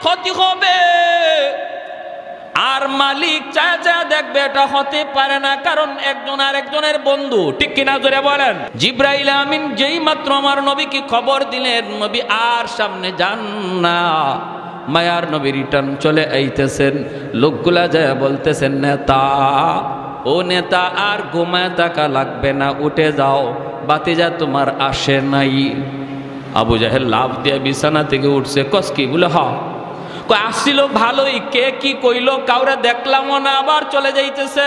ক্ষতি হবে। আর মালিক চায় চায় দেখবে, এটা হতে পারে না, কারণ একজন আর একজনের বন্ধু, ঠিক কিনা জোরে বলেন। জিব্রাইল আমিন যেই মাত্র আমার নবীকে খবর দিলেন, নবী আর সামনে যান না, মায়ার নবী রিটার্ন চলে আইতেছেন। লোকগুলা যায় বলতেছেন, নেতা, ও নেতা, আর ঘুমায় থাকা লাগবে না, উঠে যাও, বাতিজা তোমার আসে নাই। আবু জাহেল লাফ দিয়ে বিছানা থেকে উঠছে। কসকি বলে হ আসছিল ভালোই, কে কি কইলো কাউরে দেখলামও না, আবার চলে যাইতেছে।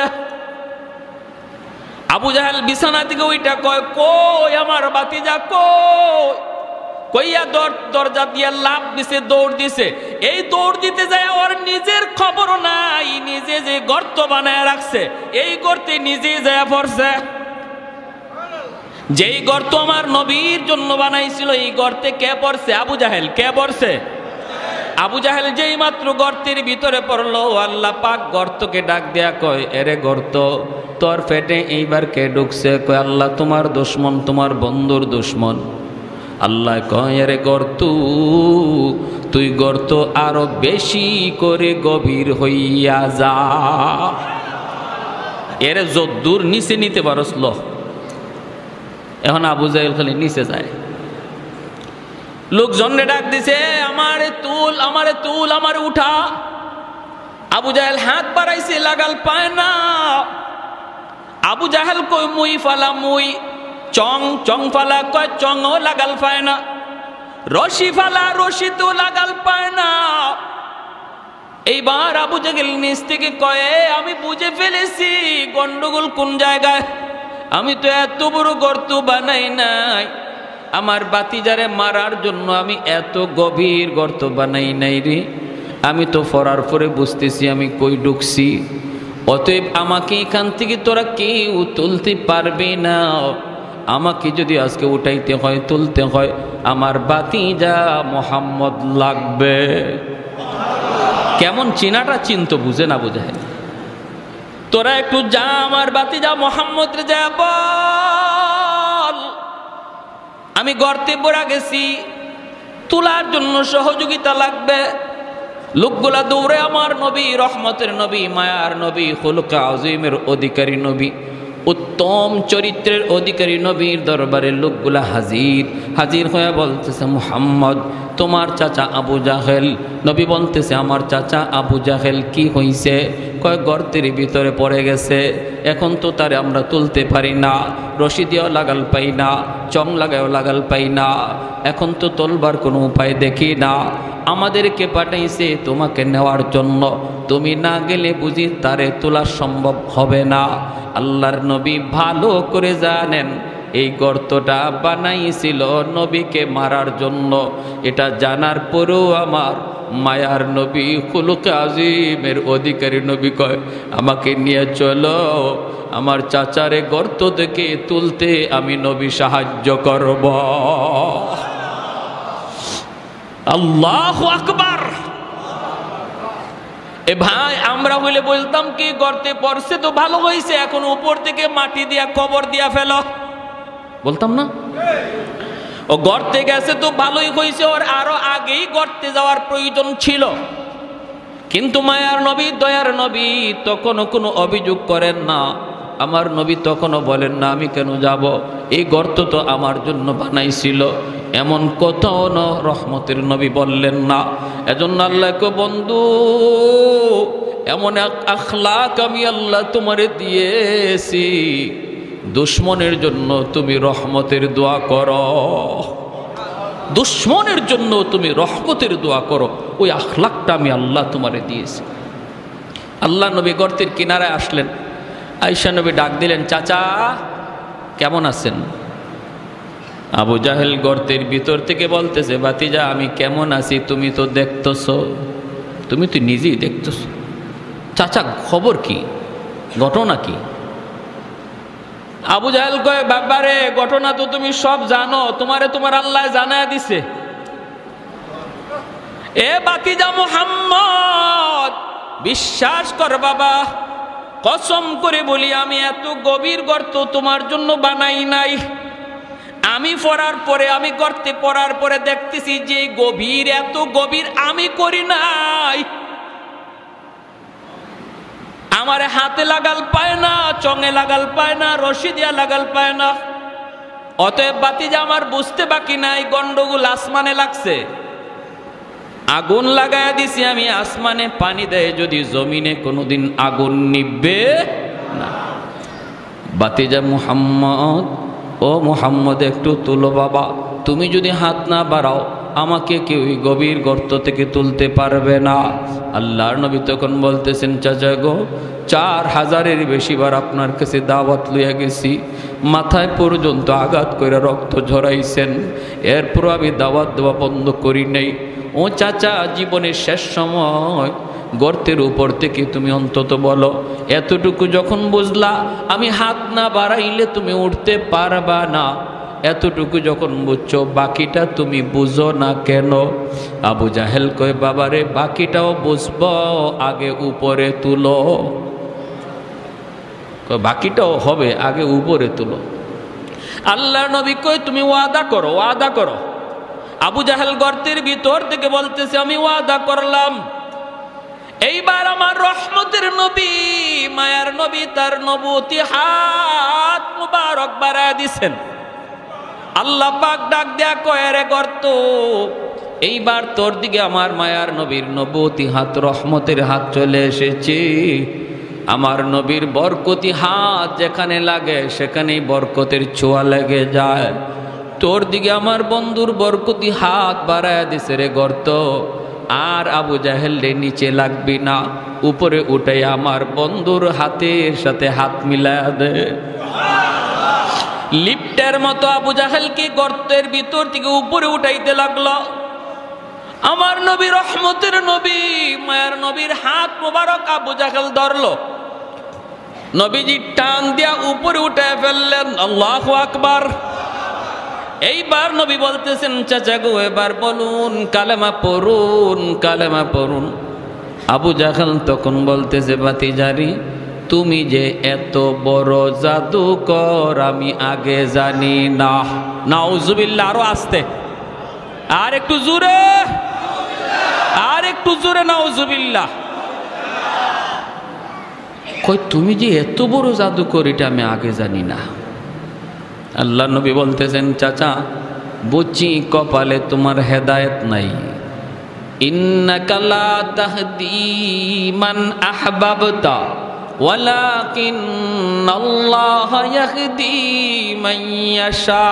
আবু জাহেল বিছানা থেকে ওইটা কয়, কই আমার বাতিজা, কই? কইয়া দরজা দিয়ে লাফ দিছে, দৌড় দিছে। এই দৌড় দিতে যায় ওর নিজের খবরও নাই, নিজে যে গর্ত বানায় রাখছে এই গর্তে নিজেই যায় পড়ছে। যেই গর্ত আমার নবীর জন্য বানাইছিল এই গর্তে কে পড়ছে? আবু জাহেল। কে পড়ছে? আবু জাহেল যেই মাত্র গর্তের ভিতরে পড়লো, আল্লাহ পাক গর্তকে ডাক দেয়া কয়, এরে গর্ত, তোর পেটে এইবার কে ঢুকছে? কয়, আল্লাহ তোমার দুশমন, তোমার বন্ধুর দুশমন। আল্লাহ কয়, এরে গর্ত, তুই গর্ত আরো বেশি করে গভীর হইয়া যা। এরে যদ্দূর নিচে নিতে পারস ল। এখন আবু জাহেল খালি নিচে যায়। লোকজনরে ডাক দিছে, আমারে তুল, আমারে তুল, আমারে উঠা। আবু জাহেল হাত বাড়াইছে, লাগাল পায় না। আবু জাহেল কই, মুই ফালা, মুই চং, চং ফালা, কয় চংও লাগাল পায় না। রশি ফালা, রশি তো লাগাল পায় না। এইবার আবু জাহেল নিচ থেকে কয়, আমি বুঝে ফেলেছি গন্ডগোল কোন জায়গায়। আমি তো এত বড় গর্ত বানাই নাই, আমার বাতিজারে মারার জন্য আমি এত গভীর গর্ত বানাই নাই রে। আমি তো ফরার পরে বুঝতেছি আমি কই ঢুকছি। অতএব আমাকে এখান থেকে তোরা কেউ তুলতে পারবে না। আমাকে যদি আজকে উঠাইতে হয়, তুলতে হয়, আমার বাতিজা মোহাম্মদ লাগবে। কেমন চিনাটা চিন্ত বুঝে না বুঝে। তোরা একটু যা, আমার বাতিজা মোহাম্মদ রে যা বল, আমি গর্তে পড়া গেছি, তোলার জন্য সহযোগিতা লাগবে। লোকগুলা দৌড়ে আমার নবী, রহমতের নবী, মায়ার নবী, খুলুক আযীমের অধিকারী নবী, উত্তম চরিত্রের অধিকারী নবীর দরবারে লোকগুলা হাজির। হাজির হয়ে বলতেছে, মুহাম্মদ, তোমার চাচা আবু জাহেল। নবী বলতেছে, আমার চাচা আবু জাহেল কি হইছে? কয়, গর্তের ভিতরে পড়ে গেছে, এখন তো তারে আমরা তুলতে পারি না, রশি দিয়েও লাগাল পাই না, চং লাগায়ও লাগাল পাই না, এখন তো তোলবার কোনো উপায় দেখি না। আমাদেরকে পাঠাইছে তোমাকে নেওয়ার জন্য, তুমি না গেলে বুঝি তারে তোলা সম্ভব হবে না। আল্লাহর নবী ভালো করে জানেন এই গর্তটা বানাইছিল নবীকে মারার জন্য। এটা জানার পরেও আমার মায়ার নবী, খুলুক আযীমের অধিকারী নবী কয়, আমাকে নিয়ে চলো, আমার চাচারে গর্ত থেকে তুলতে আমি নবী সাহায্য করব। আল্লাহু আকবার। এ ভাই, আমরা হইলে বলতাম কি, গর্তে পড়ছে তো ভালো হয়েছে, এখন উপর থেকে মাটি দিয়া কবর দিয়া ফেলো, বলতাম না? ও গর্তে গেছে তো ভালোই হয়েছে, ওর আরো আগেই গর্তে যাওয়ার প্রয়োজন ছিল। কিন্তু মায়ার নবী, দয়ার নবী তখনও কোনো অভিযোগ করেন না। আমার নবী তখনও বলেন না আমি কেন যাব, এই গর্ত তো আমার জন্য বানাইছিল, এমন কোথাও না রহমতের নবী বললেন না। এজন্য আল্লাহকে, বন্ধু, এমন এক আখলাক আমি আল্লাহ তোমারে দিয়েছি, দুশ্মনের জন্য তুমি রহমতের দোয়া করো, দুশ্মনের জন্য তুমি রহমতের দোয়া করো, ওই আখলাকটা আমি আল্লাহ তোমারে দিয়েছি। আল্লাহ নবী গর্তের কিনারায় আসলেন, আয়েশা নবী ডাক দিলেন, চাচা কেমন আছেন? আবু জাহেল গর্তের ভিতর থেকে বলতেছে, বাতিজা আমি কেমন আছি তুমি তো দেখতেছ, তুমি তো নিজেই দেখতেছ, চাচা খবর কি, ঘটনা কি? আবু জাহেল কয়, বাবারে ঘটনা তো তুমি সব জানো, তোমারে তোমার আল্লাহ জানায় দিছে। এ বাতিজা মুহাম্মদ, বিশ্বাস কর বাবা, কসম করে বলি আমি এত গভীর গর্ত তোমার জন্য বানাই নাই। আমি পড়ার পরে, আমি গর্তে পড়ার পরে দেখতেছি যে গভীর, এত গভীর আমি করি নাই। আমার হাতে লাগাল পায় না, চঙে লাগাল পায় না, রশি দিয়া লাগাল পায় না। অতএব বাতিজা আমার বুঝতে বাকি নাই গন্ডগোল আসমানে লাগছে। আগুন লাগায়া দিছি আমি আসমানে, পানি দেয় যদি জমিনে, কোনোদিন আগুন নিববে না। বাতিজা মুহাম্মদ, ও মুহাম্মদ একটু তুলো বাবা, তুমি যদি হাত না বাড়াও আমাকে কেউ গভীর গর্ত থেকে তুলতে পারবে না। আল্লাহর নবী তখন বলতেছেন, চাচা গো, 4000-এর বেশি বার আপনার কাছে দাওয়াত লইয়া গেছি, মাথায় পর্যন্ত আঘাত করে রক্ত ঝরাইছেন, এরপর আমি দাওয়াত দেওয়া বন্ধ করি নাই। ও চাচা, জীবনের শেষ সময় গর্তের উপর থেকে তুমি অন্তত বলো, এতটুকু যখন বুঝলা আমি হাত না বাড়াইলে তুমি উঠতে পারবা না, এতটুকু যখন বুঝছো বাকিটা তুমি বুঝো না কেন? আবু জাহেল কয়, বাবারে বাকিটাও বুঝবো, আগে উপরে তুলো। বাকিটাও হবে, আগে উপরে তুলো। আল্লাহর নবী কয়, তুমি ওয়াদা করো, ওয়াদা করো। আবু জাহেল গর্তের ভিতর থেকে বলতেছে, আমি ওয়াদা করলাম এইবার আমার রহমতের নবী, মায়ার নবী, তার নবুতি হাত মুবারক বাড়ায় দিছেন। আল্লাহ পাক ডাক দেয়া কয়, রে গর্ত, এইবার তোর দিকে আমার মায়ার নবীর নবুতি হাত, রহমতের হাত চলে এসেছে। আমার নবীর বরকতি হাত যেখানে লাগে সেখানেই বরকতের ছোঁয়া লেগে যায়। তোর দিকে আমার বন্ধুর বরকতি হাত বাড়ায় দিছে রে গর্ত। আর আবু জাহেল রে নিচে লাগবি না, উপরে উঠে আমার বন্ধুর হাতের সাথে হাত মিলায়া দে। লিফটের মতো আবু জাহেলকে গর্তের ভিতর থেকে উপরে উঠাইতে লাগলো। আমার নবী, রহমতের নবী, মায়ের নবীর হাত মোবারক আবু জাহেল ধরলো। নবীজি টান দিয়া উপরে উঠায় ফেললেন। আল্লাহু আকবার। এইবার নবী বলতেছেন, চাচা গো, এবার বলুন, কালেমা পড়ুন, কালেমা পড়ুন। আবু জাহেল তখন বলতেছে, বাতিজারি, তুমি যে এত বড় জাদুকর আমি আগে জানি না। নাউজুবিল্লাহ। আরো আস্তে, আর একটু জোরে, আর একটু জোরে, নাউজুবিল্লাহ। কই, তুমি যে এত বড় জাদুকর এটা আমি আগে জানি না। আল্লাহ নবী বলতেছেন, চাচা বুঝছি কপালে তোমার হেদায়েত নাই। ইন্নাকা লা তাহদি মান আহবাবতা ওয়ালাকিন্নাল্লাহা ইয়াহদি মান ইয়াশা।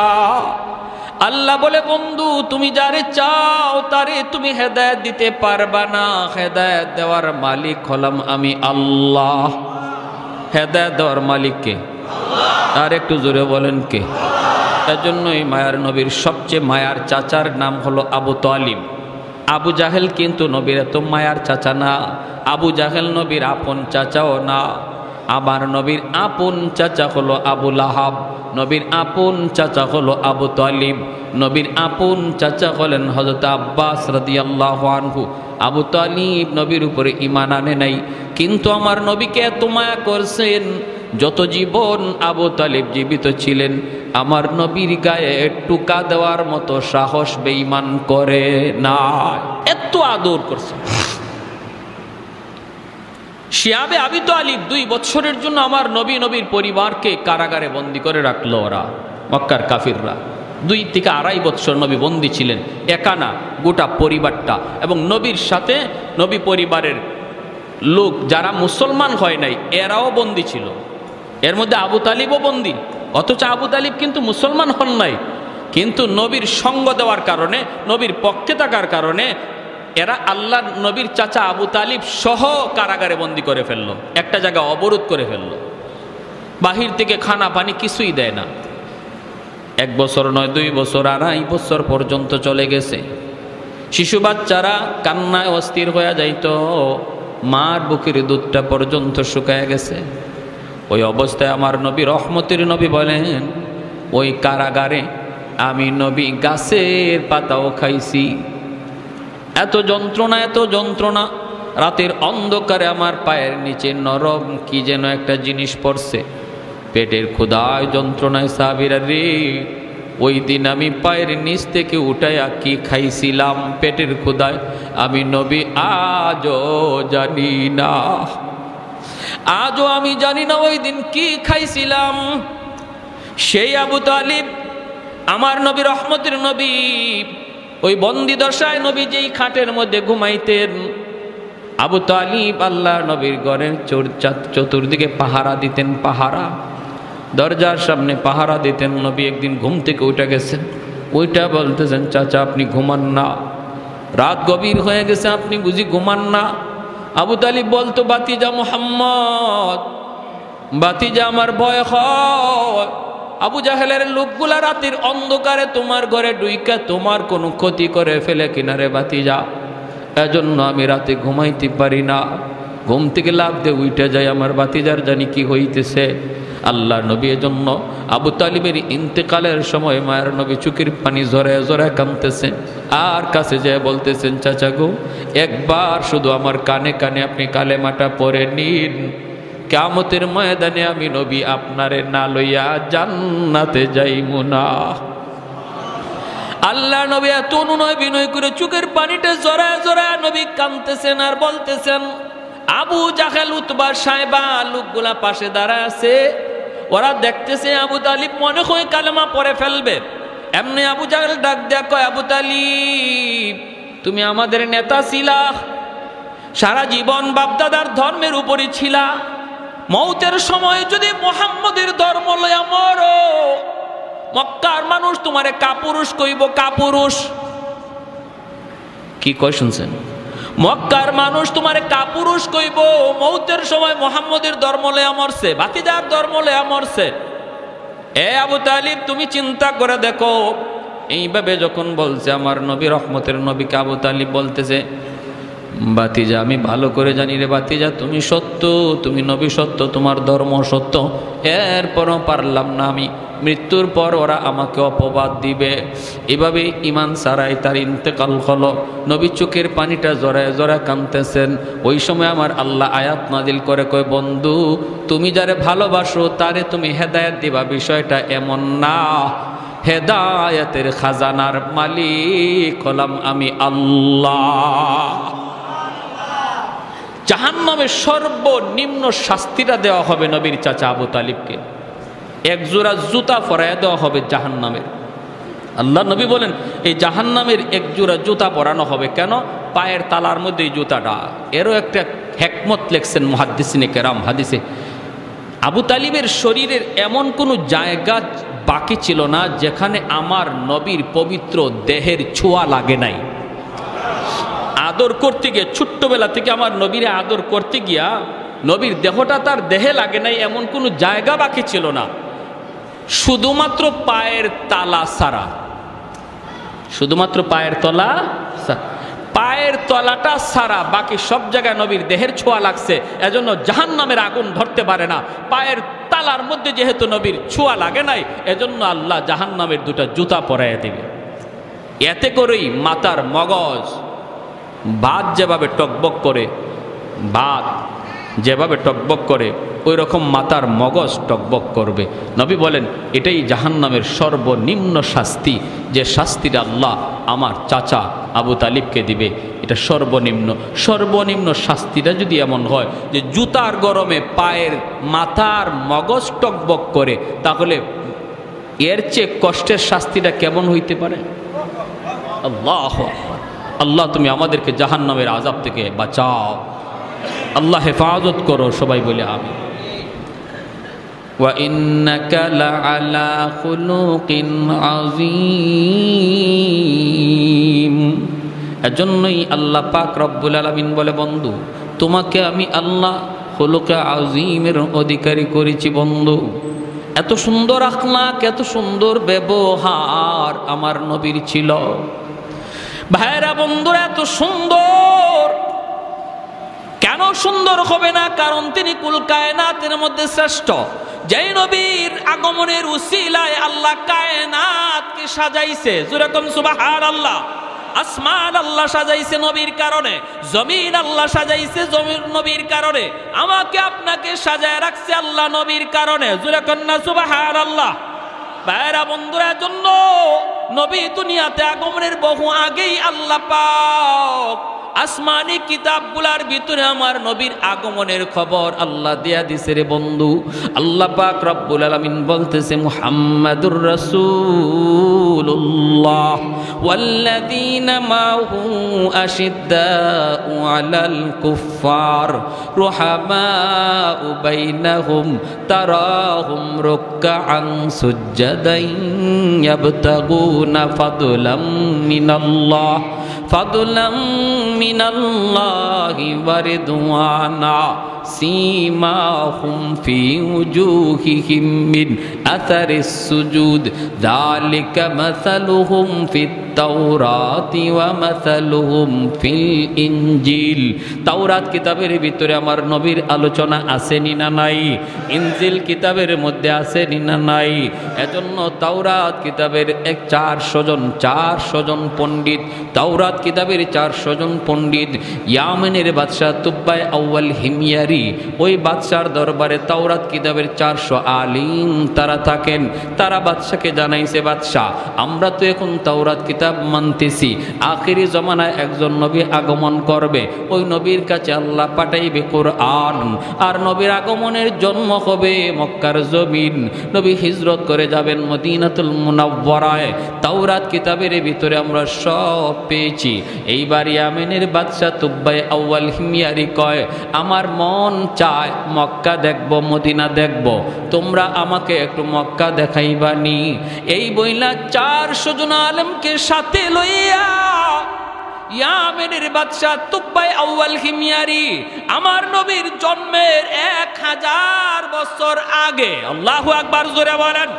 আল্লাহ বলে, বন্ধু, তুমি যারে চাও তারে তুমি হেদায়েত দিতে পারবা না, হেদায়েত দেওয়ার মালিক হলাম আমি আল্লাহ। হেদায়েত দেওয়ার মালিক কে? আর একটু জোরে বলেন কে? এজন্যই মায়ার নবীর সবচেয়ে মায়ার চাচার নাম হলো আবু তালিব। আবু জাহেল কিন্তু নবীর এত মায়ার চাচা না। আবু জাহেল নবীর আপন চাচাও না। আমার নবীর আপন চাচা হলো আবু লাহাব, নবীর আপন চাচা হলো আবু তালিব, নবীর আপন চাচা হলেন হযরত আব্বাস রাদিয়াল্লাহু আনহু। আবু তালিব নবীর উপরে ঈমান আনে নাই, কিন্তু আমার নবীকে এত মায়া করছেন, যত জীবন আবু তালিব জীবিত ছিলেন আমার নবীর গায়ে টুকা দেওয়ার মতো সাহস বেঈমান করে না, এত আদর করছে। শিয়াবে আবি তালিব 2 বছরের জন্য আমার নবী, নবীর পরিবারকে কারাগারে বন্দী করে রাখলো ওরা, মক্কার কাফিররা। 2 থেকে 2.5 বছর নবী বন্দী ছিলেন, একা না, গোটা পরিবারটা। এবং নবীর সাথে নবী পরিবারের লোক যারা মুসলমান হয় নাই এরাও বন্দী ছিল, এর মধ্যে আবু তালিবও বন্দী। অথচ আবু তালিব কিন্তু মুসলমান হন নাই, কিন্তু নবীর সঙ্গ দেওয়ার কারণে, নবীর পক্ষে থাকার কারণে এরা আল্লাহর নবীর চাচা আবু তালিব সহ কারাগারে বন্দী করে ফেললো, একটা জায়গা অবরোধ করে ফেললো, বাহির থেকে খানা পানি কিছুই দেয় না। 1 বছর নয়, 2 বছর, 2.5 বছর পর্যন্ত চলে গেছে। শিশু বাচ্চারা কান্নায় অস্থির হয়ে যাইত, মার বুকের দুধটা পর্যন্ত শুকায় গেছে। ওই অবস্থায় আমার নবী, রহমতের নবী বলেন, ওই কারাগারে আমি নবী গাছের পাতাও খাইছি। এত যন্ত্রণা, এত যন্ত্রণা। রাতের অন্ধকারে আমার পায়ের নিচে নরম কি যেন একটা জিনিস পড়ছে, পেটের ক্ষুধায় যন্ত্রণায় সাহাবীরা রে ওই দিন আমি পায়ের নিচ থেকে উঠাইয়া কি খাইছিলাম পেটের ক্ষুধায় আমি নবী আজও জানি না। আজও আমি জানি না ওই দিন কি খাইছিলাম। সেই আবু তালিব আমার নবী, রহমতের নবী, ওই বন্দি দশায় নবী যেই খাটের মধ্যে ঘুমাইতেন, আবু তালিব আল্লাহর নবীর ঘরের চতুর্দিকে পাহারা দিতেন। পাহারা, দরজার সামনে পাহারা দিতেন। নবী একদিন ঘুম থেকে উঠে গেছেন, ওইটা বলতেছেন, চাচা আপনি ঘুমান না, রাত গভীর হয়ে গেছে, আপনি বুঝি ঘুমান না? আবু তালিব বলতো, বাতিজা মুহাম্মদ, বাতিজা আমার ভয় হয়, আবু জাহেলের লোকগুলা রাতের অন্ধকারে তোমার ঘরে ডুইকা তোমার কোনো ক্ষতি করে ফেলে কিনারে বাতিজা, এজন্য আমি রাতে ঘুমাইতে পারি না। ঘুম থেকে লাফ দিয়ে উঠে যায়, আমার বাতিজার জানি কি হইতেছে। আল্লাহ নবী এজন্য আবু তালিবের ইন্তেকালের সময় মায়ের নবী চোখের পানি জরে জরে কাঁদতেছেন, আর কাছে যেয়ে বলতেছেন, চাচা গো, একবার শুধু আমার কানে কানে আপনি কালেমাটা পড়ে নিন, কিয়ামতের ময়দানে আমি নবী আপনারে না লইয়া জান্নাতে যাইমু না। আল্লাহ নবী এত অনুনয় বিনয় করে চোখের পানিটা জড়ায় জড়ায় নবী কাঁদতেছেন আর বলতেছেন। আবু জাহেল, উতবা, সাইবা লোকগুলা পাশে দাঁড়ায় আছে, ওরা দেখতেছে আবু তালিব মনে হয় কালেমা পড়ে ফেলবে। এমনি আবু জাহেল ডাক দেয়া কয়, আবু তালিব তুমি আমাদের নেতা ছিলা, সারা জীবন বাপদাদার ধর্মের উপরই ছিলা, মৌতের সময় যদি মুহাম্মদের ধর্ম লইয়া মরো, মক্কার মানুষ তোমারে কাপুরুষ কইব। কাপুরুষ কি কয় শুনছেন? মক্কার মানুষ তোমারে কাপুরুষ কইব, মৌতের সময় মুহাম্মদের ধর্ম লইয়া মরছে, ভাতিজার ধর্ম লইয়া মরছে। এ আবু তালিব তুমি চিন্তা করে দেখো। এইভাবে যখন বলছে আমার নবী, রহমতের নবীকে আবু তালিব বলতেছে, বাতিজা আমি ভালো করে জানি রে বাতিজা, তুমি সত্য, তুমি নবী সত্য, তোমার ধর্ম সত্য, এরপরও পারলাম না আমি, মৃত্যুর পর ওরা আমাকে অপবাদ দিবে। এভাবে ইমান সারাই তার ইন্তেকাল হলো। নবী চোখের পানিটা জড়ায় জড়ায় কাঁদতেছেন। ওই সময় আমার আল্লাহ আয়াত নাজিল করে কয়, বন্ধু তুমি যারে ভালোবাসো তারে তুমি হেদায়েত দিবা, বিষয়টা এমন না। হেদায়েতের খাজানার মালিক হলাম আমি আল্লাহ। জাহান্নামের সর্বনিম্ন শাস্তিটা দেওয়া হবে নবীর চাচা আবু তালিবকে, এক জোড়া জুতা পরাইয়া দেওয়া হবে জাহান্নামের। আল্লাহ নবী বলেন এই জাহান্নামের এক জোড়া জুতা পরানো হবে। কেন? পায়ের তালার মধ্যে এই জুতাটা। এরও একটা হিকমত লেখছেন মুহাদ্দিসিনে কেরাম হাদিসে। আবু তালিবের শরীরের এমন কোনো জায়গা বাকি ছিল না যেখানে আমার নবীর পবিত্র দেহের ছোঁয়া লাগে নাই। আদর করতে গিয়ে, ছোট্টবেলা থেকে আমার নবীর আদর করতে গিয়া নবীর দেহটা তার দেহে লাগে নাই, এমন কোনো জায়গা বাকি ছিল না, শুধুমাত্র পায়ের তালা ছাড়া। শুধুমাত্র পায়ের তলা, পায়ের তলাটা ছাড়া বাকি সব জায়গায় নবীর দেহের ছোঁয়া লাগছে। এজন্য জাহান্নামের আগুন ধরতে পারে না। পায়ের তালার মধ্যে যেহেতু নবীর ছোঁয়া লাগে নাই, এজন্য আল্লাহ জাহান্নামের দুটা জুতা পরাইয়া দিবে। এতে করেই মাথার মগজ, ভাত যেভাবে টকবক করে, ভাত যেভাবে টকবক করে ওই রকম মাথার মগজ টকবক করবে। নবী বলেন এটাই জাহান্নামের সর্বনিম্ন শাস্তি, যে শাস্তিটা আল্লাহ আমার চাচা আবু তালিবকে দিবে। এটা সর্বনিম্ন। সর্বনিম্ন শাস্তিটা যদি এমন হয় যে জুতার গরমে পায়ের মাথার মগজ টকবক করে, তাহলে এর চেয়ে কষ্টের শাস্তিটা কেমন হইতে পারে? আল্লাহ আল্লাহ তুমি আমাদেরকে জাহান্নামের আযাব থেকে বাঁচাও, আল্লাহ হেফাজত করো। সবাই বলে আমিন। ওয়া ইন্নাকা লাআলা খুলুকিন আযীম। এজন্যই আল্লাহ পাক রব্বুল আলামিন বলে, বন্ধু তোমাকে আমি আল্লাহ খুলুকে আযীমের অধিকারী করেছি। বন্ধু এত সুন্দর আখলাক, এত সুন্দর ব্যবহার আমার নবীর ছিল। ভাইরা বন্ধুরা, এত সুন্দর কেন সুন্দর হবে না? কারণ তিনি কুল কায়নাতের মধ্যে শ্রেষ্ঠ। যেই নবীর আগমনের উসিলায় আল্লাহ কায়নাতকে সাজাইছে, যেরকম সুবহানাল্লাহ। আসমান আল্লাহ সাজাইছে নবীর কারণে, জমিন আল্লাহ সাজাইছে জমির নবীর কারণে, আমাকে আপনাকে সাজায় রাখছে আল্লাহ নবীর কারণে। যেরকম না সুবহানাল্লাহ। ভাইরা বন্ধুরা, জন্য নবী দুনিয়াতে আগমনের বহু আগেই আল্লাহ পাক আসমানি কিতাবগুলার ভিতরে আমার নবীর আগমনের খবর আল্লাহ দিয়া দিছে রে বন্ধু। আল্লাহ পাক রব্বুল আলামিন বলতেছে, মুহাম্মাদুর রাসূলুল্লাহ ওয়াল্লাযীনা মাহু আশিদ্দাউ আলাল কুফফার রুহামাউ বাইনাহুম তারাহুম রুকআন সুজদান ইয়াবতাগুনা ফাদলাম মিনাল্লাহি ওয়া রিদওয়ানা সীমাহুম ফি উজুহিহিম মিন আসারিস সুজুদ যালিকা মাসালুহুম ফিত তাওরাতি ওয়া মাসালুহুম ফিল ইনজিল। তাওরাত কিতাবের ভিতরে আমার নবীর আলোচনা আসেনি না নাই? ইনজিল কিতাবের মধ্যে আসেনি না নাই? এজন্য তাওরাত কিতাবের 400 জন পণ্ডিত, তাওরাত কিতাবের 400 জন পণ্ডিত ইয়ামেনের বাদশাহ তুব্বাই আউয়াল হিময়ারি, ওই বাদশার দরবারে তাওরাত কিতাবের 400 আলিম তারা থাকেন। তারা বাদশাকে জানাইছে, বাদশাহ আমরা তো এখন তাওরাত কিতাব মানতেছি, আখিরি জমানায় একজন নবী আগমন করবে, ওই নবীর কাছে আল্লাহ পাঠাইবে কোরআন, আর নবীর আগমনের জন্ম হবে মক্কার জমিন, নবী হিজরত করে যাবেন মদিনাতুল মুনাওয়ারায়। তাওরাত কিতাবের ভিতরে আমরা সব পেয়েছি। এইবার ইয়ামেনের বাদশাহ তুব্বাই আউয়াল হিময়ারি কয়, আমার মন চায় মক্কা দেখব, মদিনা দেখব, তোমরা আমাকে একটু মক্কা দেখাইবানি। এই বইলা 400 জন আলেমকে সাথে লইয়া ইয়ামেনের বাদশাহ তুব্বাই আউয়াল হিময়ারি আমার নবীর জন্মের 1000 বছর আগে, আল্লাহু আকবার জোরে বলেন,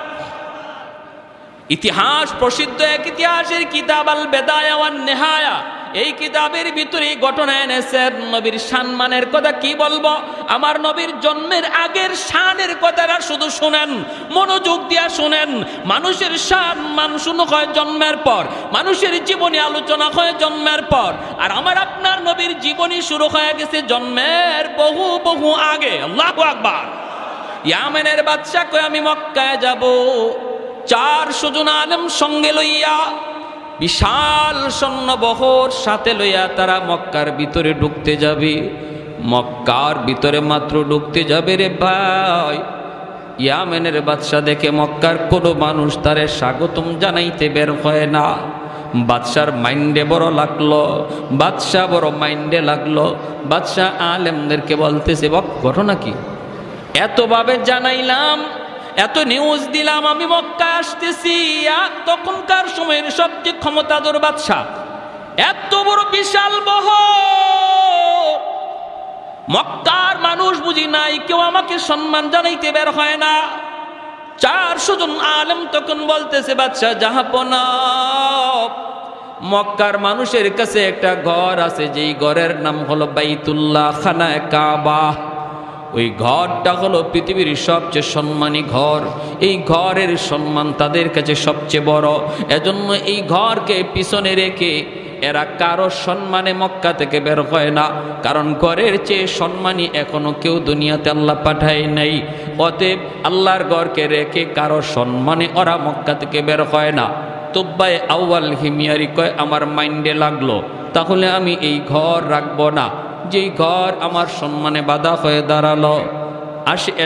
ইতিহাস প্রসিদ্ধ এক ইতিহাসের কিতাব আল বেদায়া ওয়ান নেহায়া, এই কিতাবের ভিতরে ঘটনা এনেছেন নবীর সম্মানের কথা। কি বলবো, আমার নবীর জন্মের আগের শানের কথাটা শুধু শুনেন, মনোযোগ দিয়া শুনেন। মানুষের সম্মান শুরু হয় জন্মের পর, মানুষের জীবনী আলোচনা হয় জন্মের পর, আর আমার আপনার নবীর জীবনী শুরু হয়ে গেছে জন্মের বহু বহু আগে। আল্লাহু আকবার। ইয়ামেনের বাদশা কয়, আমি মক্কায় যাব, 400 জন আলেম সঙ্গে লইয়া, বিশাল সৈন্যবহর সাথে লইয়া তারা মক্কার ভিতরে ঢুকতে যাবে। মক্কার ভিতরে মাত্র ঢুকতে যাবে রে ভাই, ইয়ামেনের বাদশা দেখে মক্কার কোনো মানুষ তারে স্বাগতম জানাইতে বের হয় না। বাদশার মাইন্ডে বড় লাগলো, বাদশা বড় মাইন্ডে লাগলো। বাদশা আলেমদেরকে বলতেছে, ঘটনা কি, এতভাবে জানাইলাম, এত নিউজ দিলাম, আমি মক্কা আসতেছি, তখনকার সময়ের সবচেয়ে ক্ষমতাধর বাদশা, এত বড় বিশাল বহর, মক্কার মানুষ বুঝি নাই, কেউ আমাকে সম্মান জানাইতে বের হয় না। 400 জন আলেম তখন বলতেছে, বাদশা জাহাপনা, মক্কার মানুষের কাছে একটা ঘর আছে, যেই ঘরের নাম হলো বাইতুল্লাহ, খানায়ে কাবা। ওই ঘরটা হলো পৃথিবীর সবচেয়ে সম্মানী ঘর, এই ঘরের সম্মান তাদের কাছে সবচেয়ে বড়। এজন্য এই ঘরকে পিছনে রেখে এরা কারো সম্মানে মক্কা থেকে বের হয় না, কারণ ঘরের চেয়ে সম্মানী এখনো কেউ দুনিয়াতে আল্লাহ পাঠায় নাই। অতএব আল্লাহর ঘরকে রেখে কারো সম্মানে ওরা মক্কা থেকে বের হয় না। তুব্বাই আউয়াল হিময়ারি কয়, আমার মাইন্ডে লাগলো, তাহলে আমি এই ঘর রাখবো না, যেই ঘর আমার সম্মানে বাধা হয়ে দাঁড়ালো।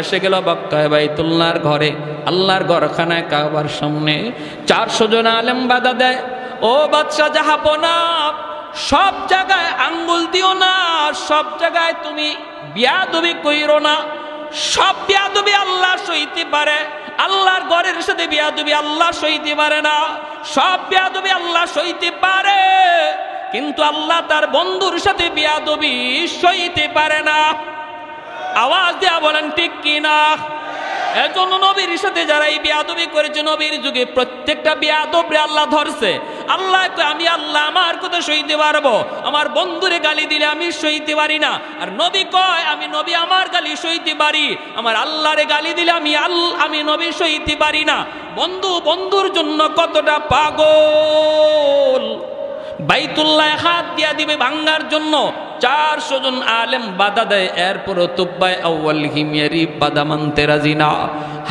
এসে গেল মক্কায় বাইতুল্লাহর ঘরে, আল্লাহর ঘরখানায় কাবার সামনে। 400 জন আলেম বাধা দেয়, ও বাদশা জাহাপনা, সব জায়গায় আঙ্গুল দিও না, সব জায়গায় তুমি বিয়াদবি কইরো না, সব বিয়াদবি আল্লাহ সইতে পারে, আল্লাহর ঘরের সাথে বিয়াদবি আল্লাহ সইতে পারে না। সব বিয়াদবি আল্লাহ সইতে পারে, কিন্তু আল্লাহ তার বন্ধুর সাথে বিয়াদবি সইতে পারে না। আওয়াজ দেয়া বলেন ঠিক কিনা? এজন্য নবীর সাথে যারা এই বিয়াদবি করেছে, নবীর যুগে প্রত্যেকটা বিয়াদবরে আল্লাহ ধরছে। আল্লাহ কয়, আমি আল্লাহ আমার কথা সইতে পারবো, আমার বন্ধুরে গালি দিলে আমি সইতে পারি না। আর নবী কয়, আমি নবী আমার গালি সইতে পারি, আমার আল্লাহরে গালি দিলে আমি নবী সইতে পারি না। বন্ধু বন্ধুর জন্য কতটা পাগল! বাইতুল্লাহ হাত দিয়া দিবে ভাঙ্গার জন্য, 400 জন আলেম বাধা দেয়, এরপরও তুব্বায় আউয়াল হিমিয়ারি বাধা মানতে রাজি না।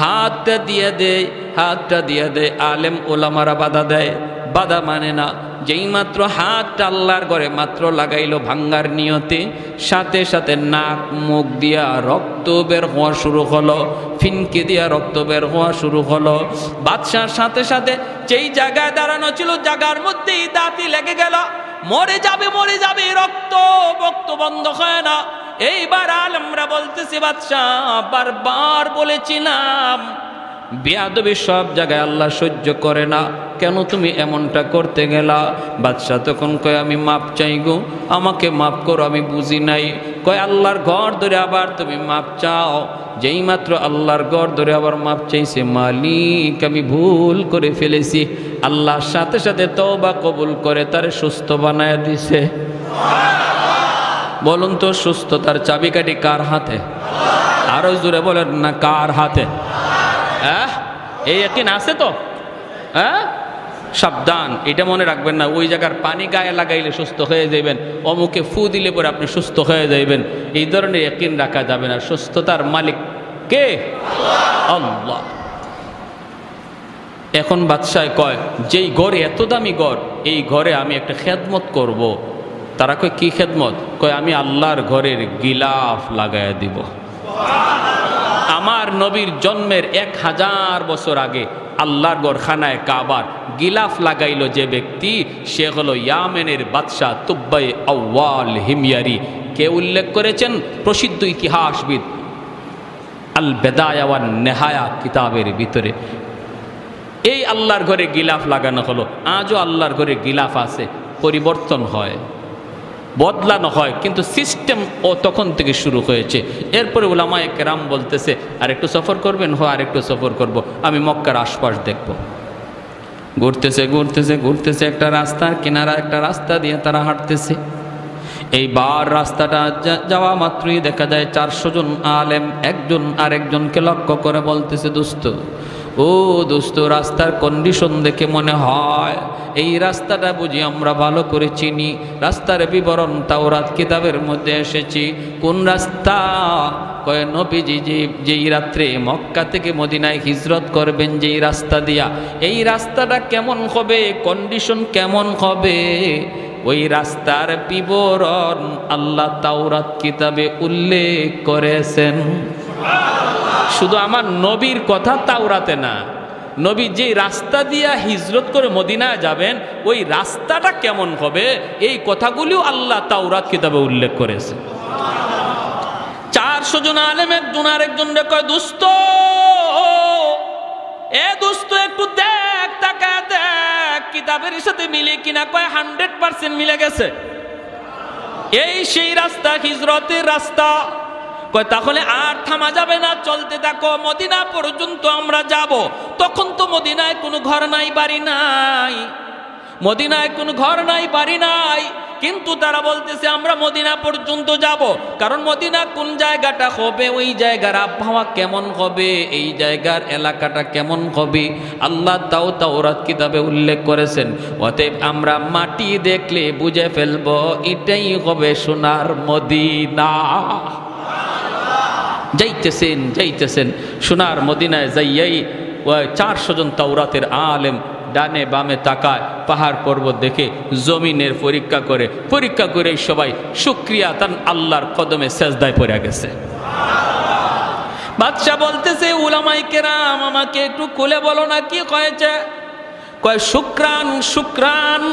হাতটা দিয়ে দেয় আলেম ওলামারা বাধা দেয়, বাধা মানে না। যেই মাত্র হাতটা আল্লাহর ঘরে মাত্র লাগাইলো ভাঙ্গার নিয়তে, সাথে সাথে নাক মুখ দিয়া রক্ত বের হওয়া শুরু হলো, ফিনকে দিয়া রক্ত বের হওয়া শুরু হলো। বাদশার সাথে সাথে যেই জায়গায় দাঁড়ানো ছিল জায়গার মধ্যেই দাঁতি লেগে গেল, মরে যাবে, রক্ত বক্ত বন্ধ হয় না। এইবার আলেমরা বলতেছে, বাদশাহ বারবার বলেছিলাম বেয়াদবি সব জায়গায় আল্লাহ সহ্য করে না, কেন তুমি এমনটা করতে গেলা? বাদশাহ তখন কয়, আমি মাপ চাই গো, আমাকে মাপ করো, আমি বুঝি নাই। কয়, আল্লাহর ঘর ধরে আবার তুমি মাপ চাও? যেই মাত্র আল্লাহর ঘর ধরে আবার মাপ চাইছে, মালিক আমি ভুল করে ফেলেছি, আল্লাহর সাথে সাথে তওবা কবুল করে তারে সুস্থ বানায় দিছে। বলুন তো, সুস্থতার চাবিকাঠি কার হাতে? আরো জোরে বলেন না, কার হাতে? এই ইয়াকিন আছে তো? সাবধান, এটা মনে রাখবেন না ওই জায়গার পানি গায়ে লাগাইলে সুস্থ হয়ে যাইবেন, অমুকে ফু দিলে পরে আপনি সুস্থ হয়ে যাইবেন, এই ধরনের ইয়াকিন রাখা যাবে না। সুস্থতার মালিক কে? আল্লাহ। এখন বাদশাহ কয়, যেই ঘরে এত দামি ঘর, এই ঘরে আমি একটা খেদমত করব। তারা কয়, কি খেদমত? কয়, আমি আল্লাহর ঘরের গিলাফ লাগাইয়া দিব। আমার নবীর জন্মের 1000 বছর আগে আল্লাহর ঘর খানায় কাবার গিলাফ লাগাইল যে ব্যক্তি, সে হলো ইয়ামেনের বাদশাহ তুব্বাই আউয়াল হিময়ারি। কে উল্লেখ করেছেন? প্রসিদ্ধ ইতিহাসবিদ আল বেদায়া ওয়ান নেহায়া কিতাবের ভিতরে। এই আল্লাহর ঘরে গিলাফ লাগানো হলো। আজও আল্লাহর ঘরে গিলাফ আছে, পরিবর্তন হয়, বদলানো হয়, কিন্তু সিস্টেম ও তখন থেকে শুরু হয়েছে। এরপরে উলামায়ে কেরাম বলতেছে, আর একটু সফর করবেন? আর একটু সফর করব, আমি মক্কার আশপাশ দেখব। ঘুরতেছে একটা রাস্তার কিনারা, একটা রাস্তা দিয়ে তারা হাঁটতেছে। এইবার রাস্তাটা যাওয়া মাত্রই দেখা যায় 400 জন আলেম একজন আরেকজনকে লক্ষ্য করে বলতেছে, দোস্ত, রাস্তার কন্ডিশন দেখে মনে হয় এই রাস্তাটা বুঝি আমরা ভালো করে চিনি। রাস্তার বিবরণ তাওরাত কিতাবের মধ্যে এসেছি। কোন রাস্তা? কয়, নবীজি যেই রাত্রে মক্কা থেকে মদিনায় হিজরত করবেন যেই রাস্তা দিয়া, এই রাস্তাটা কেমন হবে, কন্ডিশন কেমন হবে, ওই রাস্তার বিবরণ আল্লাহ তাওরাত কিতাবে উল্লেখ করেছেন। শুধু আমার নবীর কথা তাওরাতে না, নবী যে রাস্তা দিয়া হিজরত করে মদিনায় যাবেন ওই রাস্তাটা কেমন হবে, এই কথাগুলিও আল্লাহ তাওরাত কিতাবে উল্লেখ করেছে। 400 জন আলেম একজন আরেকজন কয়, দোস্ত একটু দেখ, তাকায় দেখ কিতাবের সাথে মিলে কিনা। কয়, 100% মিলে গেছে, এই সেই রাস্তা, হিজরতের রাস্তা। কয়, তাহলে আর থামা যাবে না, চলতে থাকো, মদিনা পর্যন্ত আমরা যাব। তখন তো মদিনায় কোনো ঘর নাই, বাড়ি নাই, মদিনায় কোনো ঘর নাই, বাড়ি নাই, কিন্তু তারা বলতেছে আমরা মদিনা পর্যন্ত যাব। কারণ মদিনা কোন জায়গাটা হবে, ওই জায়গার আবহাওয়া কেমন হবে, এই জায়গার এলাকাটা কেমন হবে, আল্লাহ তাওরাত কিতাবে উল্লেখ করেছেন। অতএব আমরা মাটি দেখলে বুঝে ফেলবো এটাই হবে সোনার মদিনা। যাইতেছেন সোনার মদিনায় যাইয়াই 400 জন তাওরাতের আলেম ডানে বামে তাকায়, পাহাড় পর্বত দেখে জমিনের পরীক্ষা করে সবাই শুকরিয়া তান আল্লাহর কদমে সেজদায় পড়ে গেছে। বাদশা বলতেছে, উলামায়ে কেরাম আমাকে একটু খুলে বলো না কি হয়েছে? কয়, শুকরান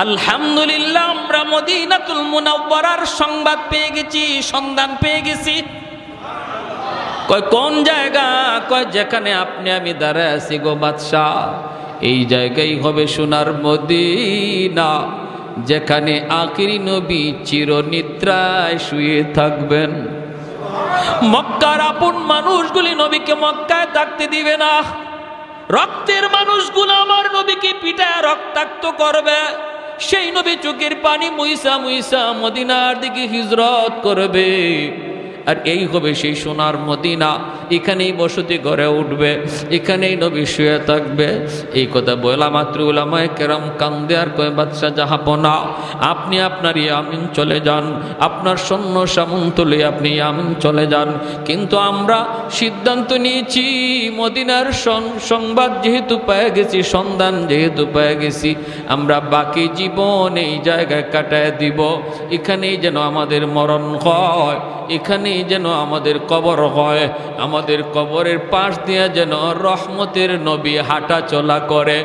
আলহামদুলিল্লাহ, আমরা মদিনাতুল মুনাওয়ারার সংবাদ পেয়ে গেছি, সন্ধান পেয়ে গেছি। কয়, কোন জায়গা? কয়, যেখানে আপনি আমি দাঁড়ায় আছি গো বাদশাহ, এই জায়গায় হবে সোনার মদিনা, যেখানে আখিরি নবী চিরনিদ্রায় শুয়ে থাকবেন। মক্কার আপন মানুষগুলি নবীকে মক্কায় থাকতে দিবে না, রক্তের মানুষগুলো আমার নবীকে পিটায় রক্তাক্ত করবে। সেই নবী চোখের পানি মুইসা মদিনার দিকে হিজরত করবে। আর এই হবে সেই সোনার মদিনা। এখানেই বসতি গড়ে উঠবে, এখানেই নবী শুয়ে থাকবে। এই কথা বলা মাত্র উলামায়ে কেরাম কান্দে আর কয়, বাদশা জাহাপনা, আপনি আপনার ইয়ামিন চলে যান, আপনার সৈন্য সামন্ত লয়ে আপনি ইয়ামিন চলে যান। কিন্তু আমরা সিদ্ধান্ত নিয়েছি, মদিনার সংবাদ যেহেতু পেয়ে গেছি, সন্ধান যেহেতু পেয়ে গেছি, আমরা বাকি জীবন এই জায়গায় কাটায় দিব। এখানেই যেন আমাদের মরণ হয়, এখানেই যেন আমাদের কবর হয়। আমাদের কবরের পাশ দিয়ে যেন রহমতের নবী হাঁটা চলা করে।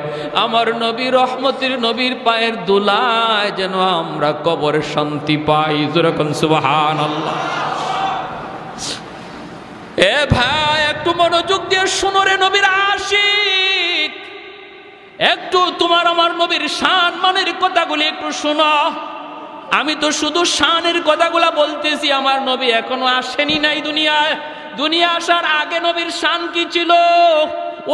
আমার নবী রহমতের নবীর পায়ের ধুলায় যেন আমরা কবরে শান্তি পাই। যেরকম সুবহানাল্লাহ। এ ভাই, একটু মনোযোগ দিয়ে শোনো রে নবীর আশিক, একটু তোমার আমার নবীর শান মানের কথাগুলি একটু শোনো। আমি তো শুধু শানের কথাগুলা বলতেছি, আমার নবী এখনো আসেনি নাই দুনিয়ায়। দুনিয়া আসার আগে নবীর শান কি ছিল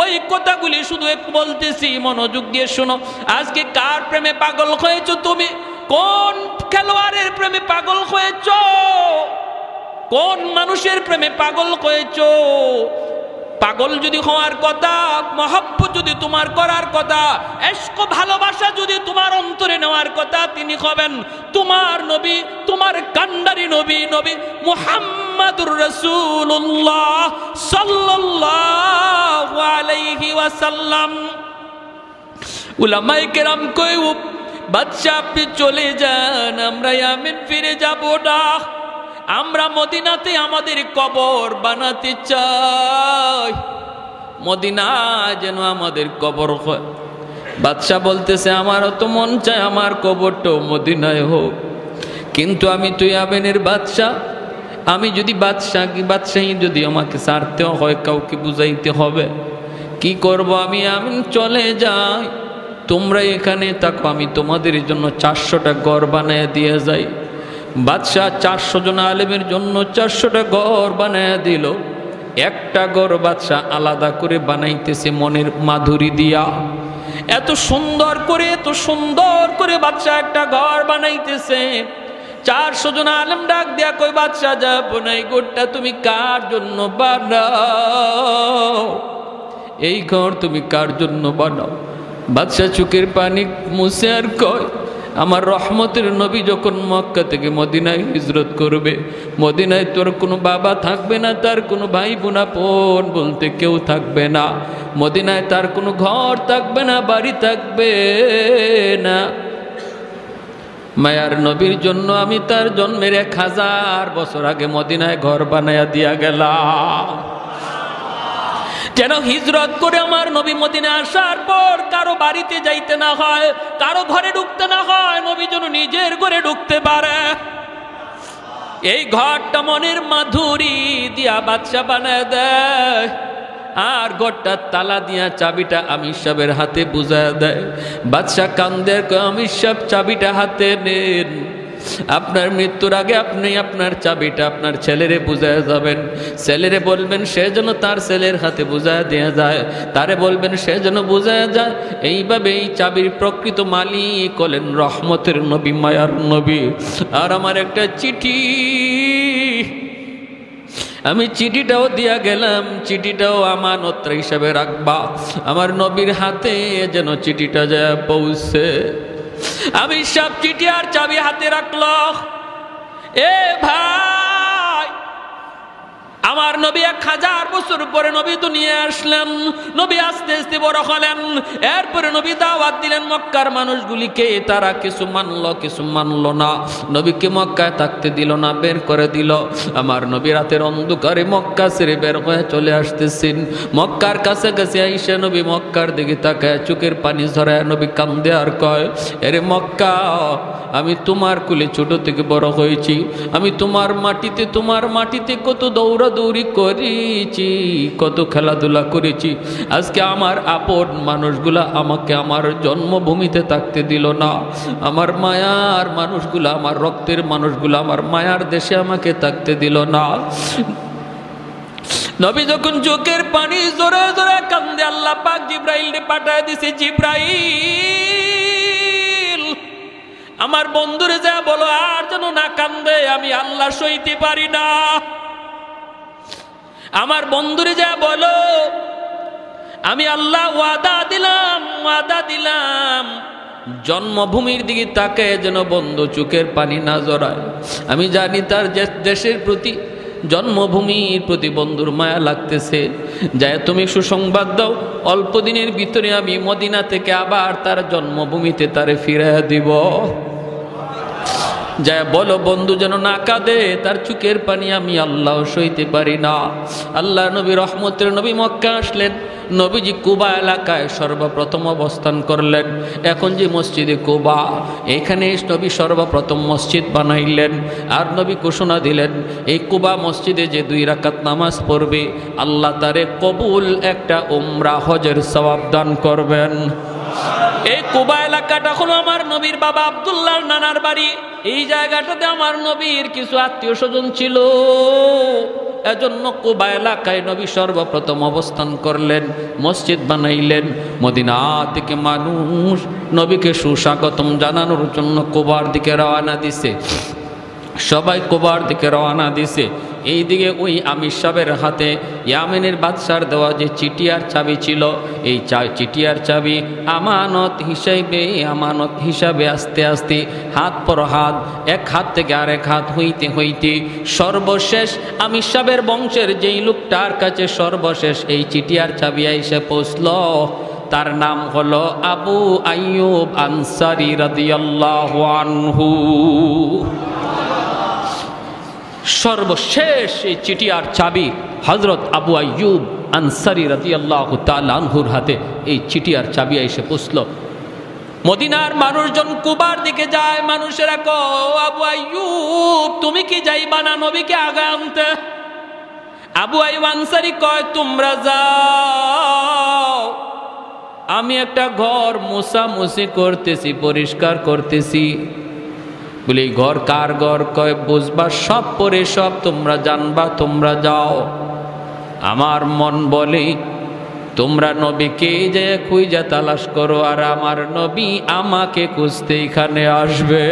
ওই কথাগুলি শুধু একটু বলতেছি, মনোযোগ দিয়ে শোনো। আজকে কার প্রেমে পাগল হয়েছো তুমি? কোন খেলোয়াড়ের প্রেমে পাগল হয়েছো? কোন মানুষের প্রেমে পাগল হয়েছো? পাগল যদি হওয়ার কথা, মহব্বত যদি তোমার করার কথা, ইশক ভালোবাসা যদি তোমার অন্তরে নেওয়ার কথা, তিনি হবেন তোমার নবী, তোমার কান্ডারি নবী, নবী মুহাম্মাদুর রাসূলুল্লাহ সাল্লাল্লাহু আলাইহি ওয়াসাল্লাম। উলামায়ে কেরাম কয়, বাদশা আপনি চলে যান, আমরা ইয়ামেন ফিরে যাব না। আমরা মদিনাতে আমাদের কবর বানাতে চাই, মদিনা যেন আমাদের কবর হয়। বাদশা বলতেছে, আমারও তো মন চায় আমার কবরটাও মদিনায় হোক, কিন্তু আমি তো ইয়ামেনের বাদশা। আমি যদি বাদশাহী যদি আমাকে ছাড়তেও হয়, কাউকে বুঝাইতে হবে। কি করব? আমি ইয়ামেন চলে যাই, তোমরা এখানে থাকো, আমি তোমাদের জন্য 400টা ঘর বানিয়ে দিয়ে যাই। বাদশাহ 400 জন আলেমের জন্য 400টা ঘর বানায় দিল। একটা ঘর বাদশাহ আলাদা করে বানাইতেছে মনের মাধুরী দিয়া। এত সুন্দর করে বাদশাহ একটা ঘর বানাইতেছে। 400 জন আলেম ডাক দিয়া কই, বাদশাহ যাব না, এই ঘরটা তুমি কার জন্য বানাও? এই ঘর তুমি কার জন্য বানাও? বাদশাহ চোখের পানি মুছে আর কয়, আমার রহমতের নবী যখন মক্কা থেকে মদিনায় হিজরত করবে, মদিনায় তোর কোনো বাবা থাকবে না, তার কোনো ভাই বোন বলতে কেউ থাকবে না। মদিনায় তার কোনো ঘর থাকবে না, বাড়ি থাকবে না। মায়ার নবীর জন্য আমি তার জন্মের 1000 বছর আগে মদিনায় ঘর বানায়া দিয়া গেলাম, যেন হিজরত করে আমার নবী মদিনা আসার পর কারো বাড়িতে যাইতে না হয়, কারো ঘরে ঢুকতে না হয়, নবী যেন নিজের ঘরে ঢুকতে পারে। এই ঘরটা মনের মাধুরী দিয়া বাদশা বানায় দেয়, আর ঘরটা তালা দিয়া চাবিটা আমির সাহেবের হাতে বুঝায় দেয়। বাদশা কান্দে, আমির সাহেব চাবিটা হাতে নেন, আপনার মৃত্যুর আগে আপনি আপনার চাবিটা আপনার ছেলেরে বুঝায় যাবেন। ছেলেরে বলবেন সে যেন তার ছেলের হাতে বুঝায় দিয়ে যায়, তারে বলবেন সে যেন বুঝায় যায়। এইভাবে এই চাবির প্রকৃত মালিক হলেন রহমতের নবী, মায়ার নবী। আর আমার একটা চিঠি, আমি চিঠিটাও দিয়া গেলাম, চিঠিটাও আমানত হিসাবে রাখবা। আমার নবীর হাতে যেন চিঠিটা যায় পৌঁছে। আমি সব চিঠি আর চাবি হাতে রাখলো। এ ভাই, আমার নবী 1000 বছর পরে নবী দুনিয়া আসলেন। নবী আস্তে আস্তে বড় হলেন। এরপরে নবী দাওয়াত দিলেন মক্কার মানুষগুলিকে। তারা কিছু মানলো, কিছু মানলো না। নবীকে মক্কায় থাকতে দিল না, বের করে দিল। আমার নবী রাতের অন্ধকারে মক্কা ছেড়ে বের হয়ে চলে আসতেছেন। মক্কার কাছাকাছি আইসা নবী মক্কার দিকে তাকায় চোখের পানি ঝরায় নবী কান্দে আর কয়, এরে মক্কা, আমি তোমার কুলে ছোট থেকে বড় হয়েছি। আমি তোমার মাটিতে কত দৌড়াদৌড়ি করেছি, কত খেলাধুলা করেছি। আজকে আমার আপন মানুষগুলা আমাকে আমার জন্মভূমিতে থাকতে দিল না। আমার মায়ার মানুষগুলা, আমার রক্তের মানুষগুলা আমার মায়ার দেশে আমাকে থাকতে দিল না। নবী যখন চোখের পানি জোরে জোরে কান্দে, আল্লাহ পাক জিব্রাইলকে পাঠায় দিছে, জিব্রাইল আমার বন্ধুরে যা বলো আর যেন না কান্দে, আমি আল্লাহ সইতে পারি না। আমার বন্ধুরে যা বলো, আমি আল্লাহ ওয়াদা দিলাম জন্মভূমির দিকে তাকে যেন বন্ধু চোখের পানি না জড়ায়। আমি জানি তার দেশের প্রতি, জন্মভূমির প্রতি বন্ধুর মায়া লাগতেছে। যায় তুমি সুসংবাদ দাও, অল্প দিনের ভিতরে আমি মদিনা থেকে আবার তার জন্মভূমিতে তারে ফিরিয়ে দিব। যায় বলো বন্ধু যেন না কাঁদে, তার চোখের পানি আমি আল্লাহ সইতে পারি না। আল্লাহ নবী রহমতের নবী মক্কা আসলেন। নবীজি কুবা এলাকায় সর্বপ্রথম অবস্থান করলেন। এখন যে মসজিদে কুবা, এখানে নবী সর্বপ্রথম মসজিদ বানাইলেন। আর নবী ঘোষণা দিলেন, এই কুবা মসজিদে যে 2 রাকাত নামাজ পড়বে আল্লাহ তারে কবুল একটা উমরা হজের সওয়াব দান করবেন। এই কুবা এলাকাটা হলো আমার নবীর বাবা আব্দুল্লাহর নানার বাড়ি। এই জায়গাটাতে আমার নবীর কিছু আত্মীয় স্বজন ছিল। এজন্য কুবা এলাকায় নবী সর্বপ্রথম অবস্থান করলেন, মসজিদ বানাইলেন। মদিনা থেকে মানুষ নবীকে সুস্বাগতম জানানোর জন্য কুবার দিকে রওনা দিছে। সবাই কুবার দিকে রওনা দিছে। এইদিকে ওই আমির সাহেবের হাতে ইয়ামেনের বাদশার দেওয়া যে চিটিয়ার চাবি ছিল, এই চিটিয়ার চাবি আমানত হিসাবে আস্তে আস্তে হাত পর হাত, এক হাত থেকে আরেক হাত হইতে হইতে সর্বশেষ আমির সাহেবের বংশের যেই লোকটার কাছে সর্বশেষ এই চিটিয়ার চাবি এসে পৌঁছল, তার নাম হলো আবু আইয়ুব আনসারী রাদিয়াল্লাহু আনহু। সর্বশেষ এই চিটিয়ার চাবি হযরত আবু আইয়ুব আনসারী রাদিয়াল্লাহু তাআলা আনহুর হাতে এই চিটিয়ার চাবি এসে পৌঁছল। মদিনার মানুষজন কুবার দিকে যায়। মানুষেরা কয়, আবু আইয়ুব তুমি কি যাইবা না নবীকে আগে আনতে? আবু আইয়ুব আনসারী কয়, তোমরা যাও, আমি একটা ঘর মোছামুছি করতেছি, পরিষ্কার করতেছি। বলে এই ঘর কার ঘর? কয় বুঝবা সব পরে সব তোমরা জানবা, তোমরা যাও। আমার মন বলে তোমরা নবীকে যে খুঁজে তালাশ করো, আর আমার নবী আমাকে খুঁজতে এখানে আসবে।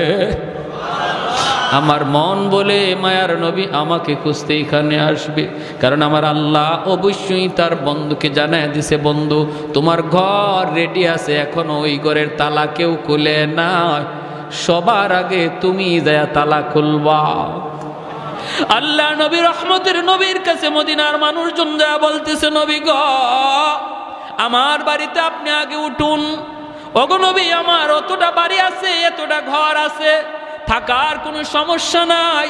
আমার মন বলে মায়ার নবী আমাকে খুঁজতে এখানে আসবে, কারণ আমার আল্লাহ অবশ্যই তার বন্ধুকে জানায় দিছে, বন্ধু তোমার ঘর রেডি আছে, এখনো ওই ঘরের তালা কেউ খুলে না, সবার আগে তুমি যায় তালা খুলবা। আল্লাহ নবী রহমতের নবীর কাছে মদিনার মানুষজন যা বলতেছে, নবী গো আমার বাড়িতে আপনি আগে উঠুন। ওগো নবী আমার অতটা বাড়ি আছে, এতটা ঘর আছে, থাকার কোনো সমস্যা নাই।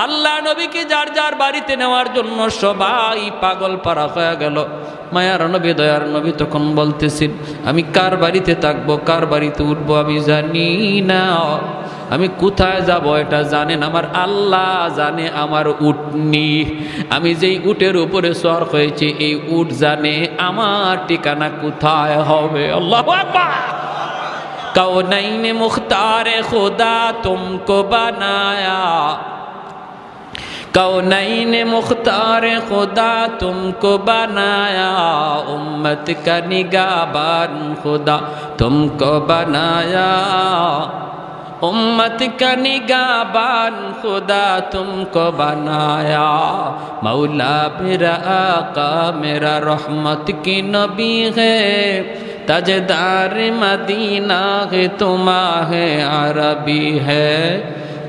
আল্লাহ নবীকে যার যার বাড়িতে নেওয়ার জন্য সবাই পাগল পারা হয়ে গেল। মায়ার নবী দয়ার নবী তখন বলতেছেন, আমি কার বাড়িতে থাকবো, কার বাড়িতে উঠবো আমি জানি না, আমি কোথায় যাব এটা জানেন আমার আল্লাহ জানে। আমার উটনি, আমি যেই উটের উপরে সওয়ার হয়েছি এই উট জানে আমার ঠিকানা কোথায় হবে। আল্লাহু আকবার। कौनैन मुख्तार खुदा तुमको बनाया, कौनैन मुख्तार खुदा तुमको बनाया, उम्मत का निगाहबान खुदा तुमको बनाया, उम्मत का निगाहबान खुदा तुमको बनाया। मौला मेरा आका मेरा रहमत की नबी है, ताजदार मदीना है तुम्हारे अरबी है,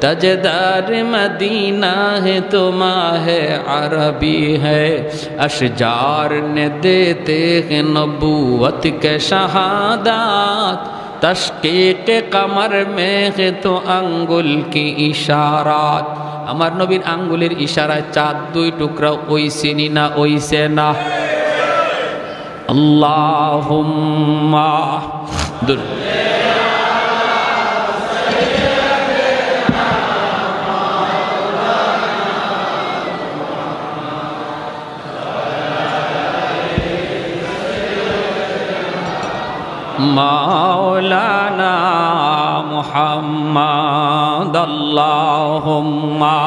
ताजदार मदीना है तुम्हारे अरबी है। अशजार ने देते हैं नबूवत के शहादत, तशकीक कमर में है तो अंगुल की इशारात। আমার নবীর আঙ্গুলের ইশারায় চাঁদ 2 টুকরা ওইসিনি না ওইসে না। আল্লাহুম্মা মাওলানা মুহাম্মদ আল্লাহুম্মা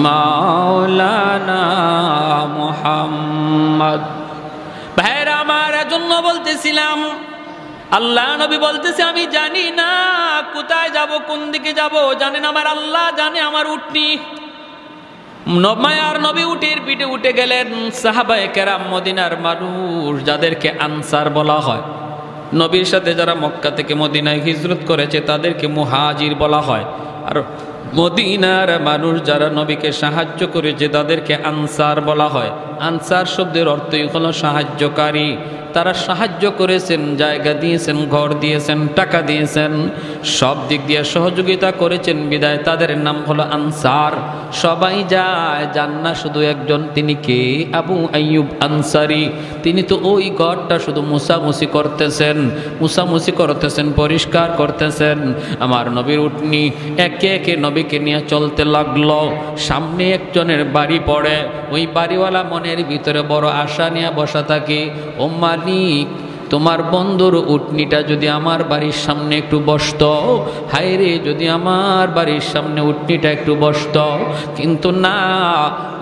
মাওলানা মুহাম্মদ। ভাইরা আমার, এজন্য বলতেছিলাম আল্লাহ নবী বলতেছে আমি জানি না কোথায় যাব, কোন দিকে যাব, জানেন আমার আল্লাহ জানে। আমার উটনি মায়ার নবী উটের পিঠে উঠে গেলেন। সাহাবায়ে কেরাম, মদিনার মানুষ যাদেরকে আনসার বলা হয়, নবীর সাথে যারা মক্কা থেকে মদিনায় হিজরত করেছে তাদেরকে মুহাজির বলা হয়। আর মদিনার মানুষ যারা নবীকে সাহায্য করেছে তাদেরকে আনসার বলা হয়। আনসার শব্দের অর্থই হলো সাহায্যকারী। তারা সাহায্য করেছেন, জায়গা দিয়েছেন, ঘর দিয়েছেন, টাকা দিয়েছেন, সব দিক দিয়ে সহযোগিতা করেছেন, বিদায় তাদের নাম হলো আনসার। সবাই যায়, যান না শুধু একজন। তিনি কে? আবু আইয়ুব আনসারি। তিনি তো ওই ঘরটা শুধু মুছামুছি করতেছেন, পরিষ্কার করতেছেন। আমার নবীর উটনি একে একে নবীকে নিয়ে চলতে লাগলো। সামনে একজনের বাড়ি পড়ে, ওই বাড়িওয়ালা মনের ভিতরে বড় আশা নিয়ে বসা থাকে, ও মালিক, তোমার বন্ধুর উটনিটা যদি আমার বাড়ির সামনে একটু বসত, হায় রে, যদি আমার বাড়ির সামনে উটনিটা একটু বসত। কিন্তু না,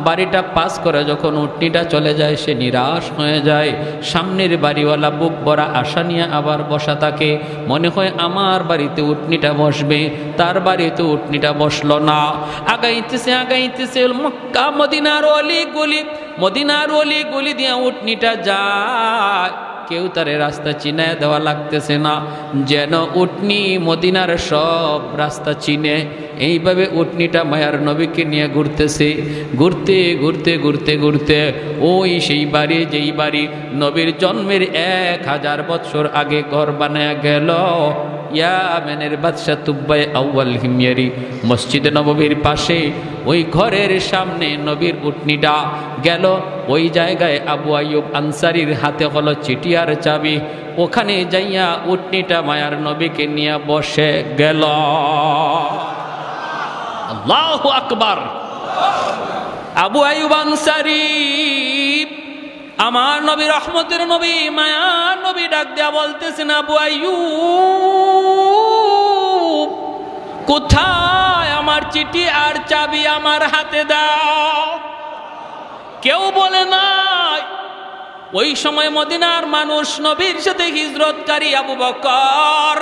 বাড়িটা পাস করে যখন উটনিটা চলে যায় সে নিরাশ হয়ে যায়। সামনের বাড়িওয়ালা বুক ভরা আশা নিয়ে আবার বসা থাকে, মনে হয় আমার বাড়িতে উটনিটা বসবে, তার বাড়িতে উটনিটা বসলো না। আগাইতেছে মক্কা মদিনার অলি গলি দিয়ে উটনিটা যায়। কেউ তারে রাস্তা চিনায় দেওয়া লাগতেছে না, যেন উটনি মদিনার সব রাস্তা চিনে। এইভাবে উটনিটা মায়ার নবীকে নিয়ে ঘুরতেছে। ঘুরতে ওই সেই বাড়ি, যেই বাড়ি নবীর জন্মের 1000 বছর আগে ঘর বানায় গেল ইয়ামেনের বাদশা তুব্বায়ে আউয়াল হিময়ারি, মসজিদে নববীর পাশে ওই ঘরের সামনে নবীর উটনিটা গেল। ওই জায়গায় আবু আইয়ুব আনসারীর হাতে হলো চিঠি আর চাবি। ওখানে যাইয়া উটনিটা মায়ার নবীকে নিয়ে বসে গেল। আল্লাহু আকবার। আবু আইয়ুব আনসারী, আমার নবী, রহমতের নবী, মায়ার নবী ডাক দেয়া বলতেছেন, আবু আইয়ুব, কোথায় আমার চিঠি আর চাবি? আমার হাতে দাও। কেউ বলে নাই। ওই সময় মদিনার মানুষ, নবীর সাথে হিজরতকারী আবু বকর,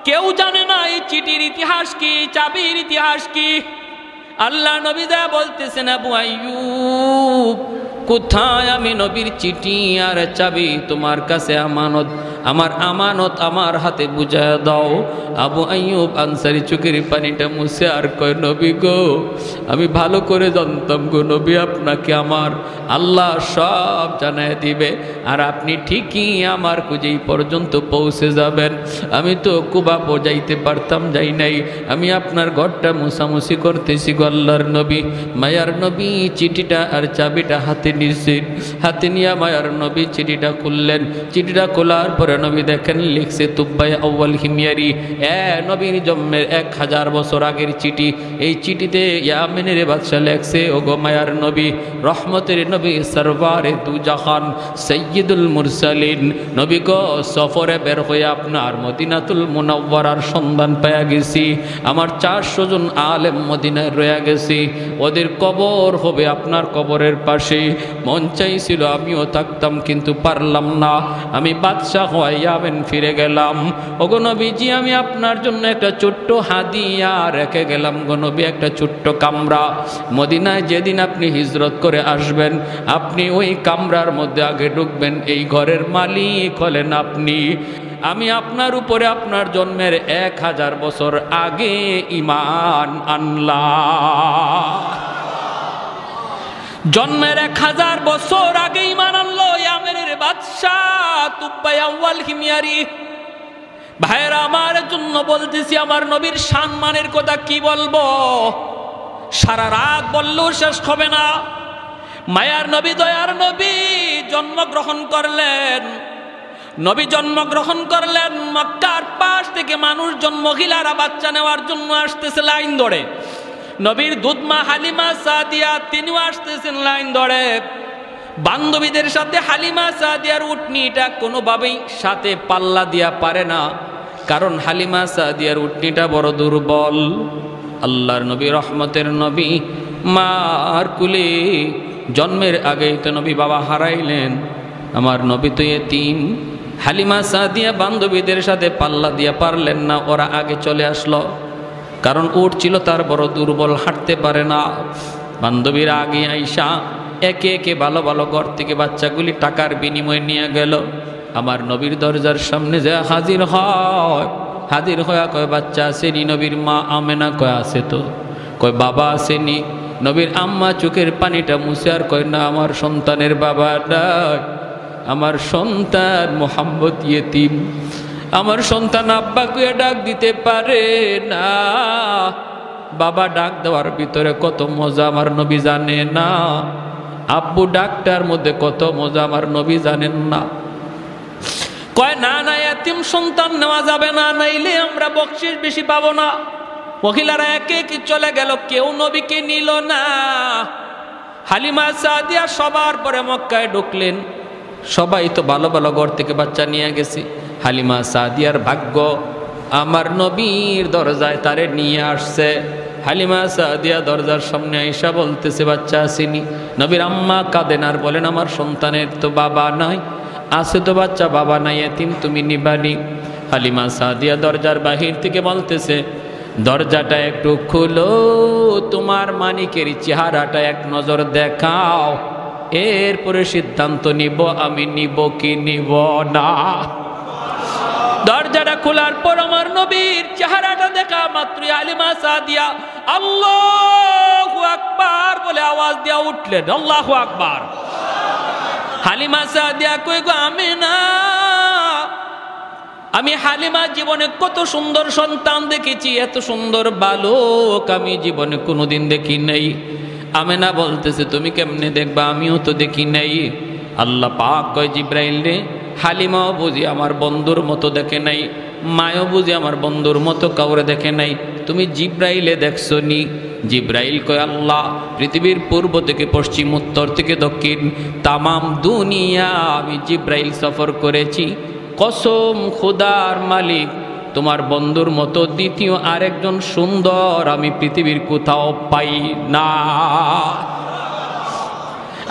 কেউ জানে না এই চিঠির ইতিহাস কি, চাবির ইতিহাস কি। আল্লাহ নবী দা বলতেছেন, আবু আইয়ুব, কোথায় আমি নবীর চিঠি আর চাবি? তোমার কাছে আমানত, আমার আমানত আমার হাতে বুঝায় দাও। আবু আইয়ুব আনসারী চোখের পানিটা মুছে আর কয়, নবী গো, আমি ভালো করে জানতাম গো নবী, আপনাকে আমার আল্লাহ সব জানায় দিবে, আর আপনি ঠিকই আমার খুঁজেই পর্যন্ত পৌঁছে যাবেন। আমি তো কুবা যাইতে পারতাম, যাই নাই। আমি আপনার ঘরটা মুছামুছি করতেছি গো আল্লাহর নবী। মায়ার নবী চিঠিটা আর চাবিটা হাতে নিয়েছেন। হাতে নিয়ে মায়ার নবী চিঠিটা খুললেন। চিঠিটা খোলার পরে নবী দেখেন লিখছে তুব্বায়ে আউয়াল হিময়ারি, নবীর জন্মের 1000 বছর আগের চিঠি। এই চিঠিতে ইয়ামেনের বাদশা লেখছে, ও গো মায়ার নবী, রহমতের নবী, সরওয়ারে দু জাহান, সাইয়্যিদুল মুরসালিন, নবী গো, সফরে বের হয়ে আপনার মদিনাতুল মুনাওয়ারার সন্ধান পেয়ে গেছি। আমার 400 জন আলেম মদিনায় রয়ে গেছি, ওদের কবর হবে আপনার কবরের পাশে। মন চাইছিল আমিও থাকতাম, কিন্তু পারলাম না। আমি বাদশা হয়ে ইয়ামেন ফিরে গেলাম। ও গো নবীজি, আমি আপনার জন্য একটা ছোট্ট হাদিয়া রেখে গেলাম গো নবী, একটা ছোট্ট কামরা। মদিনায় যেদিন আপনি হিজরত করে আসবেন, আপনি ওই কামরার মধ্যে আগে ঢুকবেন, এই ঘরের মালিক হলেন আপনি। আমি আপনার উপরে আপনার জন্মের 1000 বছর আগে ঈমান আনলাম। জন্মের 1000 বছর আগে ঈমান আনলো ইয়ামেনের বাদশাহ তুব্বায়ে আউয়াল হিময়ারি। ভাইরা আমার জন্য বলতেছি, আমার নবীর সম্মানের কথা কি বলবো, সারা রাত বললেও শেষ হবে না। মায়ার নবী, দয়ার নবী জন্মগ্রহণ করলেন। নবী জন্মগ্রহণ করলেন, মক্কার পাশ থেকে মানুষজন, মহিলারা বাচ্চা নেওয়ার জন্য আসতেছে লাইন ধরে। নবীর দুধমা হালিমা সাদিয়া, তিনিও আসতেছেন লাইন ধরে। বান্ধবীদের সাথে হালিমা সাদিয়ার উটনিটা কোনোভাবেই সাথে পাল্লা দিয়া পারে না, কারণ হালিমা সাদিয়ার উটনিটা বড় দুর্বল। আল্লাহর নবী, রহমতের নবী, মার কুলে জন্মের আগেই তো নবী বাবা হারাইলেন, আমার নবী তো এতিম। হালিমা সাদিয়া বান্ধবীদের সাথে পাল্লা দিয়ে পারলেন না, ওরা আগে চলে আসলো, কারণ উট ছিল তার বড় দুর্বল, হাঁটতে পারে না। বান্ধবীরা আগে আইসা একে একে ভালো ভালো ঘর থেকে বাচ্চাগুলি টাকার বিনিময়ে নিয়ে গেল। আমার নবীর দরজার সামনে যে হাজির হয়, হাজির হয়ে কয় বাচ্চা আসেনি? নবীর মা আমেনা কয় আছে তো। কয় বাবা আসেনি? নবীর আম্মা চোখের পানিটা মুছে আর কয় না, আমার সন্তানের বাবা নাই, আমার সন্তান মোহাম্মদ ইয়েতিম, আমার সন্তান আব্বা কুয়ে ডাক দিতে পারে না। বাবা ডাক দেওয়ার ভিতরে কত মজা আমার নবী জানে না, আব্বু ডাকটার মধ্যে কত মজা আমার নবী জানেন না। কয় না না, এতিম সন্তান নেওয়া যাবে না, নাইলে আমরা বকশিশ বেশি পাবো না। মহিলারা একে একে চলে গেল, কেউ নবীকে নিল না। হালিমা সাদিয়া সবার পরে মক্কায় ঢুকলেন। সবাই তো ভালো ভালো ঘর থেকে বাচ্চা নিয়ে গেছে। হালিমা সাদিয়ার ভাগ্য আমার নবীর দরজায় তারে নিয়ে আসছে। হালিমা সাদিয়া দরজার সামনে আইসা বলতেছে বাচ্চা আসেনি? নবীর আম্মা কাঁদেন আর বলেন আমার সন্তানের তো বাবা নাই। আছে তো বাচ্চা, বাবা নাই, এতিম, তুমি নিবানি। হালিমা সাদিয়া দরজার বাহির থেকে বলতেছে দরজাটা একটু খুলো, তোমার মানিকের চেহারাটা এক নজর দেখাও, এরপরে সিদ্ধান্ত নিব আমি নিব কি নিব না। দরজাটা খোলার পর আমার নবীর চেহারাটা দেখা মাত্র হালিমা সাদিয়া আল্লাহু আকবার বলে আওয়াজ দিয়া উঠলেন, আল্লাহু আকবার। হালিমা সাদিয়া কই গো আমেনা, আমি হালিমা জীবনে কত সুন্দর সন্তান দেখেছি, এত সুন্দর বালক আমি জীবনে কোনোদিন দেখি নাই। আমেনা বলতেছে তুমি কেমনে দেখবা, আমিও তো দেখি নাই। আল্লাহ পাক কয় জিব্রাইল রে, হালিমাও বুঝি আমার বন্ধুর মতো দেখে নাই, মায়ও বুঝি আমার বন্ধুর মতো কাউরে দেখে নাই, তুমি জিব্রাইলে দেখছো নি? জিব্রাইল কয় আল্লাহ পৃথিবীর পূর্ব থেকে পশ্চিম, উত্তর থেকে দক্ষিণ, তামাম দুনিয়া আমি জিব্রাইল সফর করেছি। কসম খোদার মালিক, তোমার বন্ধুর মতো দ্বিতীয় আরেকজন সুন্দর আমি পৃথিবীর কোথাও পাই না।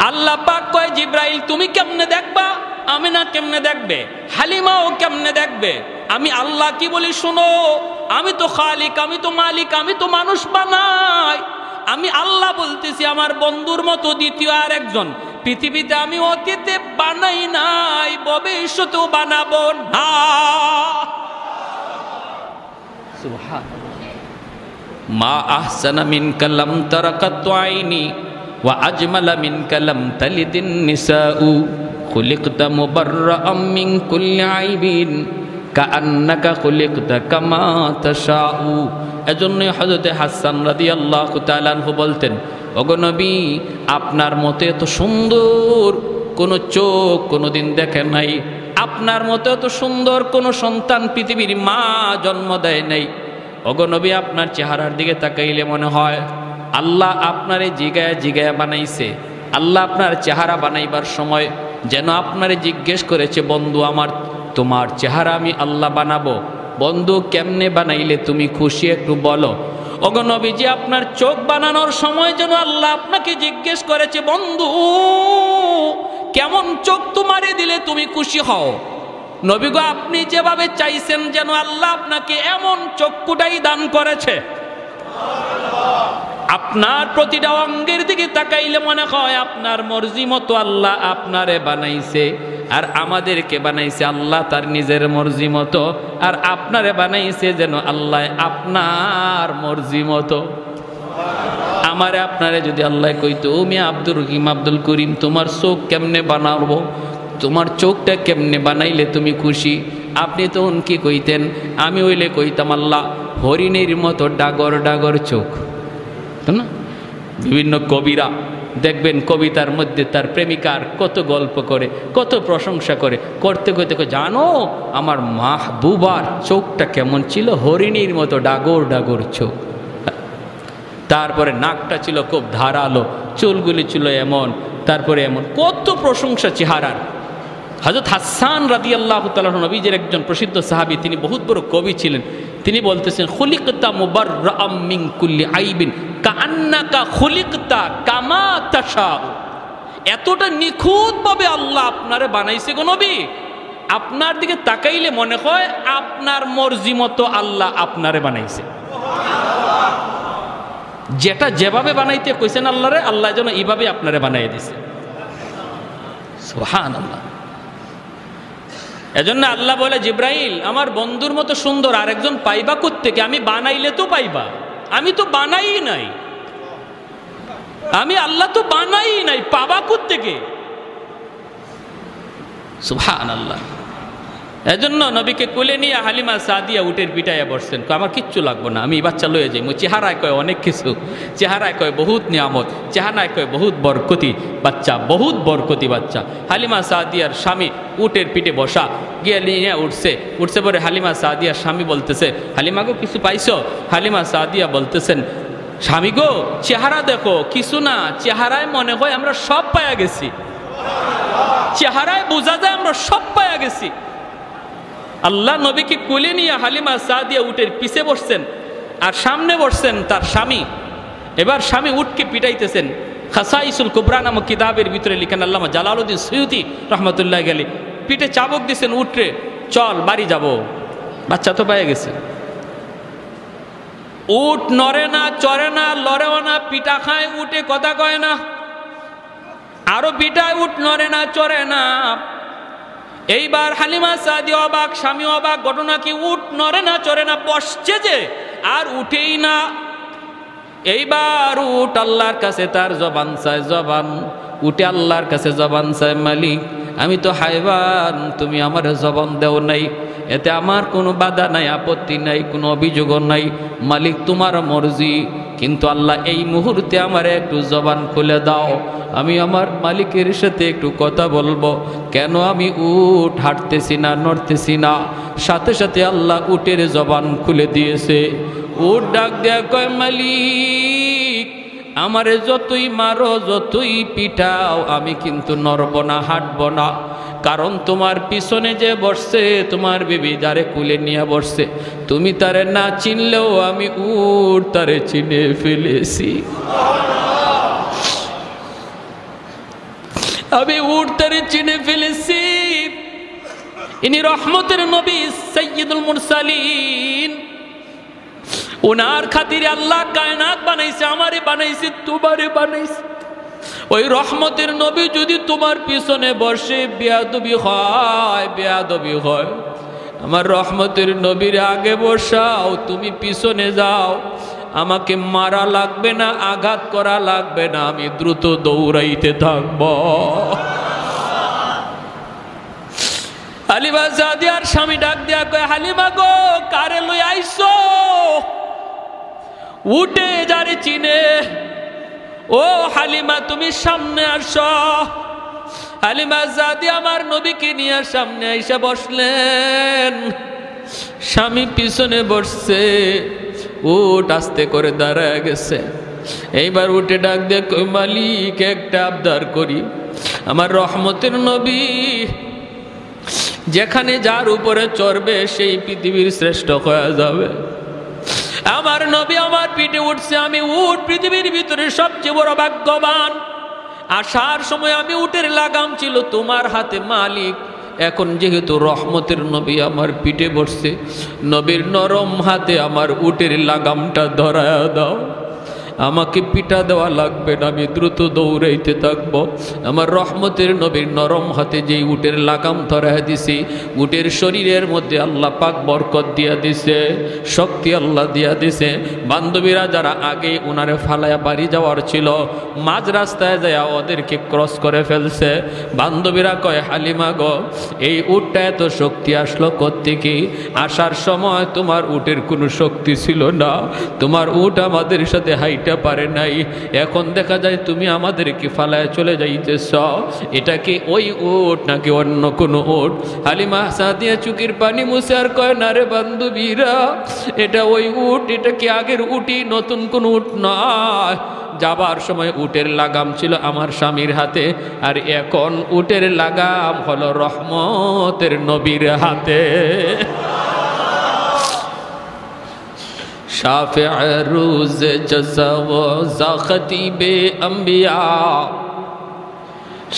আল্লাহ পাক কয় জিব্রাইল তুমি কেমনে দেখবা, আমিনা কেমনে দেখবে, হালিমাও কেমনে দেখবে? আমি আল্লাহ কি বলি শুনো, আমি তো খালিক, আমি তো মালিক, আমি তো মানুষ বানাই। আমি আল্লাহ বলতেছি আমার বন্ধুর মতো দ্বিতীয় আরেকজন পৃথিবীতে আমি অতীতে বানাই নাই, ভবিষ্যতেও বানাবো না। মা আহসানা মিনকা লাম তারাকাত আইনি ওয়া আজমালা মিনকা লাম তালিদিন নিসাউ খুলিকতা মুবাররাআম মিন কুল্লি আইবিন কাআন্নাকা খুলিকতা কামা তাশাউ। এজন্য হযরত হাসান রাদিয়াল্লাহু তাআলা আনহু বলতেন, ওগো নবী আপনার মতো এত সুন্দর কোন চোখ কোনোদিন দেখে নাই, আপনার মতো এত সুন্দর কোন সন্তান পৃথিবীর মা জন্ম দেয় নাই। ওগো নবী আপনার চেহারার দিকে তাকাইলে মনে হয় আল্লাহ আপনারে জিগায়া জিগায়া বানাইছে। আল্লাহ আপনার চেহারা বানাইবার সময় যেন আপনারে জিজ্ঞেস করেছে, বন্ধু আমার তোমার চেহারা আমি আল্লাহ বানাবো, বন্ধু কেমনে বানাইলে তুমি খুশি একটু বলো। ওগো নবীজি আপনার চোখ বানানোর সময় যেন আল্লাহ আপনাকে জিজ্ঞেস করেছে, বন্ধু কেমন চোখ তোমারে দিলে তুমি খুশি হও। নবী গো আপনি যেভাবে চাইছেন যেন আল্লাহ আপনাকে এমন চক্ষুটাই দান করেছে। আপনার প্রতিটা অঙ্গের দিকে তাকাইলে মনে হয় আপনার মর্জি মতো আল্লাহ আপনারে বানাইছে, আর আমাদেরকে বানাইছে আল্লাহ তার নিজের মর্জি মতো, আর আপনারে বানাইছে যেন আল্লাহ আপনার মর্জি মতো। আমারে আপনারে যদি আল্লাহ কইতো আমি আব্দুর রহিম আব্দুল করিম তোমার চোখ কেমনে বানাবো, তোমার চোখটা কেমনে বানাইলে তুমি খুশি, আপনি তখন কি কইতেন? আমি হইলে কইতাম আল্লাহ হরিণের মতো ডাগর ডাগর চোখ। না বিভিন্ন কবিরা দেখবেন কবিতার মধ্যে তার প্রেমিকার কত গল্প করে, কত প্রশংসা করে, করতে করতে জানো আমার মাহবুবার চোখটা কেমন ছিল, হরিণীর মতো ডাগর ডাগর চোখ। তারপরে নাকটা ছিল খুব ধারালো, চুলগুলি ছিল এমন, তারপরে এমন কত প্রশংসা চেহারার। হযরত হাসান রাদিয়াল্লাহু তাআলা নবীজির একজন প্রসিদ্ধ সাহাবী, তিনি বহুত বড় কবি ছিলেন। তিনি বলতেছেন খুলিকতা মুবাররাআম মিন কুল্লি আইবিন কান্নাকা খুলিকতা কামা তাশাউ, এতটা নিখুঁতভাবে আল্লাহ আপনারে বানাইছে গো নবী, আপনার দিকে তাকাইলে মনে হয় আপনার মর্জি মতো আল্লাহ আপনারে বানাইছে। যেটা যেভাবে বানাইতে কইছেন আল্লাহরে, আল্লাহ যেন এইভাবে আপনারে বানাই দিছে। সুবহানাল্লাহ। এজন্য আল্লাহ বলে, জিব্রাইল আমার বন্ধুর মতো সুন্দর আরেকজন পাইবা কোত্থেকে? আমি বানাইলে তো পাইবা, আমি তো বানাই নাই, আমি আল্লাহ তো বানাই নাই, পাবা কোত্থেকে? সুবহানাল্লাহ। এজন্য নবীকে কোলে নিয়ে হালিমা সাদিয়া উটের পিটাইয়া বসছেন, আমার কিচ্ছু লাগবো না, আমি বাচ্চা লয়ে যাই। চেহারায় কয় অনেক কিছু, চেহারায় কয় বহুত নিয়ামত, চেহারায় কয় বহুত বরকতি বাচ্চা, বহুত বরকতি বাচ্চা। হালিমা সাদিয়ার স্বামী উটের পিঠে বসা, গিয়ে নিয়ে উঠছে পরে হালিমা সাদিয়ার স্বামী বলতেছে, হালিমা গো কিছু পাইছো? হালিমা সাদিয়া বলতেছেন, স্বামী গো চেহারা দেখো, কিছু না, চেহারায় মনে হয় আমরা সব পায়া গেছি, চেহারায় বোঝা যায় আমরা সব পায়া গেছি। আল্লাহ নবীকে কোলে নিয়ে হালিমা সাদিয়া উটের পিছে বসছেন, আর সামনে বসছেন তার স্বামী। এবার স্বামী উটকে পিটাইতেছেন। খাসাইসুল কুবরা নামক কিতাবের ভিতরে লিখেন আল্লামা জালালউদ্দিন সুয়ুতি রহমতুল্লাহ আলাইহি, পিঠে চাবুক দিছেন উটরে, চল বাড়ি যাব, বাচ্চা তো পেয়ে গেছে। উট নড়ে না, চড়ে না, লড়েও না, পিটা খায় উটে, কথা কয় না, আরো পিটায়, উট নড়ে না, চড়ে না। এইবার হালিমা সাদিয়া অবাক, স্বামী অবাক, ঘটনা কি? উট নড়ে না, চড়ে না, বসছে যে আর উঠেই না। এইবার উট আল্লাহর কাছে তার জবান চায়, জবান উঠে আল্লাহর কাছে জবান চায়, মালিক আমি তো হায়বান, তুমি আমার জবান দেও নাই, এতে আমার কোনো বাধা নাই, আপত্তি নাই, কোনো অভিযোগও নাই, মালিক তোমার মর্জি, কিন্তু আল্লাহ এই মুহূর্তে আমার একটু জবান খুলে দাও, আমি আমার মালিকের সাথে একটু কথা বলবো। কেন আমি উট হাঁটতেছি না, নড়তেছি না? সাথে সাথে আল্লাহ উটের জবান খুলে দিয়েছে। উট ডাক দেয়া কয়, মালিক আমারে যতই মারো, যতই পিটাও, আমি কিন্তু নড়ব না, হাঁটব না, কারণ তোমার পিছনে যে বসছে, তোমার বিবি যারে কুলে নিয়ে বসছে, তুমি তারে না চিনলেও আমি উট তারে চিনে ফেলেছি, আমি উট তারে চিনে ফেলেছি। ইনি রহমতের নবী সাইয়্যিদুল মুরসালিন, ওনার খাতিরে আল্লাহ কায়নাত বানাইছে, আমারে বানাইছে, তোমারে বানাইছে। ওই রহমতের নবী যদি তোমার পিছনে বসে, বেয়াদবি হয়, বেয়াদবি হয়। আমার রহমতের নবীর আগে বসাও, তুমি পিছনে যাও, আমাকে মারা লাগবে না, আঘাত করা লাগবে না, আমি দ্রুত দৌড়াইতে থাকব। হালিমা সাদিয়ার স্বামী ডাক দিয়া কয়, হালিমা গো কারে লই আইছো? উঠে যারে চিনে, ও হালিমা তুমি সামনে আসো। হালিমা সাদিয়া আমার নবীকে নিয়ে সামনে আইসা বসলেন, স্বামী পিছনে বসছে, উট আস্তে করে দাঁড়ায় গেছে। এইবার উঠে ডাক দিয়ে কই, মালিক একটা আবদার করি, আমার রহমতের নবী যেখানে যার উপরে চড়বে সেই পৃথিবীর শ্রেষ্ঠ হয়ে যাবে। আমার নবী আমার পিঠে উঠছে, আমি উট পৃথিবীর ভিতরে সবচেয়ে বড় ভাগ্যবান। আসার সময় আমি উটের লাগাম ছিল তোমার হাতে মালিক, এখন যেহেতু রহমতের নবী আমার পিঠে বসছে, নবীর নরম হাতে আমার উটের লাগামটা ধরায়া দাও, আমাকে পিঠা দেওয়া লাগবে না, আমি দ্রুত দৌড়াইতে থাকব। আমার রহমতের নবীর নরম হাতে যেই উটের লাগাম ধরায় দিছি, উটের শরীরের মধ্যে আল্লাহ পাক বরকত দিয়া দিছে, শক্তি আল্লাহ দিয়া দিছে। বান্ধবীরা যারা আগে উনারে ফালায়া বাড়ি যাওয়ার ছিল, মাঝ রাস্তায় যায় ওদেরকে ক্রস করে ফেলছে। বান্ধবীরা কয়, হালিমা গো এই উটটা এত শক্তি আসলো কোত্থেকে? আসার সময় তোমার উটের কোনো শক্তি ছিল না, তোমার উট আমাদের সাথে হাইটা পারে নাই, এখন দেখা যায় তুমি আমাদেরকে ফালায় চলে যাইতেছ, এটা কি ওই উট নাকি অন্য কোনো উট? হালিমা সাদিয়া চুকির পানি মুছে আর কয়, না রে বান্ধবীরা, এটা ওই উট, এটা কি আগের উটি, নতুন কোন উট নয়। যাবার সময় উটের লাগাম ছিল আমার স্বামীর হাতে, আর এখন উটের লাগাম হলো রহমতের নবীর হাতে। शाफ़िअ रूज़ जज़ा व ज़ा ख़तीब अंबिया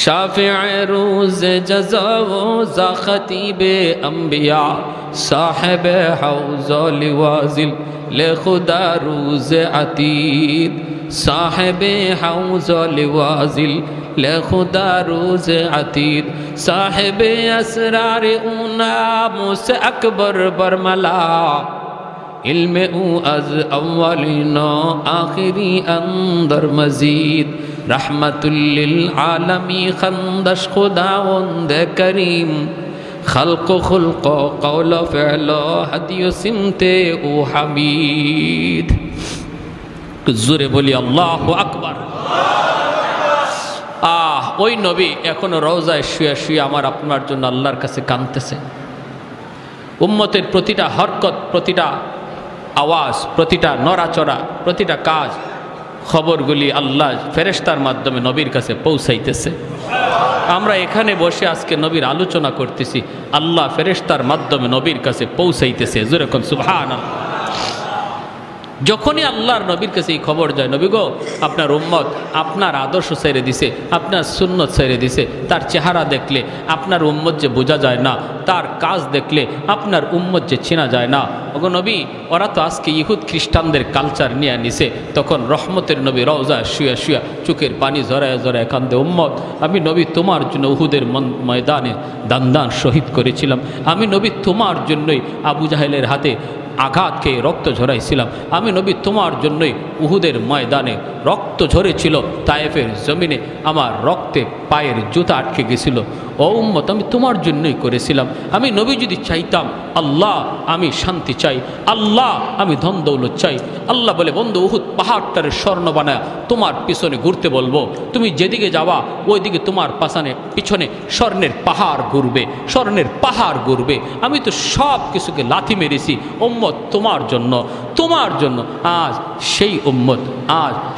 शाफ़िअ रूज़ जज़ा व ज़ा ख़तीब अंबिया साहिब हौज़ लिवाज़िल ले खुदा रूज़ अतीद साहिब हौज़ लिवाज़िल ले खुदा रूज़ अतीद साहिब असरार ऊना मुझसे अकबर बरमला इल्मे ऊ अज अव्वलिनो आखिरी अंदर मजीद रहमतुल्लिल आलमी खंदश खुदावंद करीम खल्क़ो खुल्क़ो क़ौलो फ़िअलो हदियो सिमते ऊ हमीद। जोरे बोली अल्लाहु अकबर। ওই নবী এখনো রওজায় শুয়ে শুয়ে আমার আপনার জন্য আল্লাহর কাছে কাঁদতেছে। উম্মতের প্রতিটা হরকত, প্রতিটা আওয়াজ, প্রতিটা নড়াচড়া, প্রতিটা কাজ, খবরগুলি আল্লাহ ফেরেশতার মাধ্যমে নবীর কাছে পৌঁছাইতেছে। আমরা এখানে বসে আজকে নবীর আলোচনা করতেছি, আল্লাহ ফেরেশতার মাধ্যমে নবীর কাছে পৌঁছাইতেছে। জোরে কোন সুবহানাল্লাহ। যখনই আল্লাহর নবীর কাছে এই খবর যায়, নবী গো আপনার উম্মত আপনার আদর্শ ছেড়ে দিছে, আপনার সুন্নত ছেড়ে দিছে, তার চেহারা দেখলে আপনার উম্মত যে বোঝা যায় না, তার কাজ দেখলে আপনার উম্মত যে চেনা যায় না। ওগো নবী, ওরা তো আজকে ইহুদ খ্রিস্টানদের কালচার নিয়ে নিছে। তখন রহমতের নবী রওজায় শুয়া শুয়া চোখের পানি ঝরায় ঝরায় কান্দে, উম্মত আমি নবী তোমার জন্য উহুদের ময়দানে দান শহীদ করেছিলাম। আমি নবী তোমার জন্যই আবু জাহেলের হাতে আঘাত খেয়ে রক্ত ঝরাইছিলাম। আমি নবী তোমার জন্যই উহুদের ময়দানে রক্ত ঝরেছিল, তায়েফের জমিনে আমার রক্তে পায়ের জুতা আটকে গেছিল। ও উম্মত আমি তোমার জন্যই করেছিলাম। আমি নবী যদি চাইতাম, আল্লাহ আমি শান্তি চাই, আল্লাহ আমি ধন দৌলত চাই। আল্লাহ বলে বন্ধু উহুদ পাহাড়টারে স্বর্ণ বানায় তোমার পিছনে ঘুরতে বলবো, তুমি যেদিকে যাবা ওইদিকে তোমার পিছনে স্বর্ণের পাহাড় ঘুরবে, স্বর্ণের পাহাড় ঘুরবে। আমি তো সব কিছুকে লাথি মেরেছি উম্মত তোমার জন্য, তোমার জন্য। আজ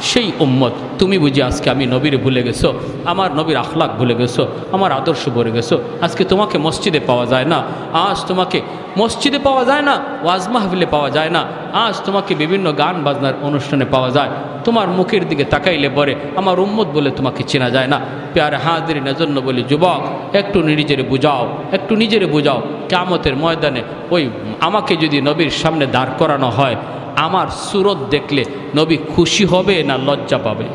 সেই উম্মত তুমি বুঝি আজকে আমি নবীর ভুলে গেছো, আমার নবীর আখলাক ভুলে গেছো, আমার আদর্শ ভুলে গেছো। আজকে তোমাকে মসজিদে পাওয়া যায় না, আজ তোমাকে মসজিদে পাওয়া যায় না, ওয়াজ মাহফিলে পাওয়া যায় না, আজ তোমাকে বিভিন্ন গান বাজনার অনুষ্ঠানে পাওয়া যায়। তোমার মুখের দিকে তাকাইলে পরে আমার উম্মত বলে তোমাকে চেনা যায় না। প্যারে হাজিরিন এজন্য বলি যুবক একটু নিজেরে বুঝাও, একটু নিজেরে বুঝাও। কিয়ামতের ময়দানে ওই আমাকে যদি নবীর সামনে দাঁড় করানো হয়, আমার সুরত দেখলে নবী খুশি হবে না লজ্জা পাবে?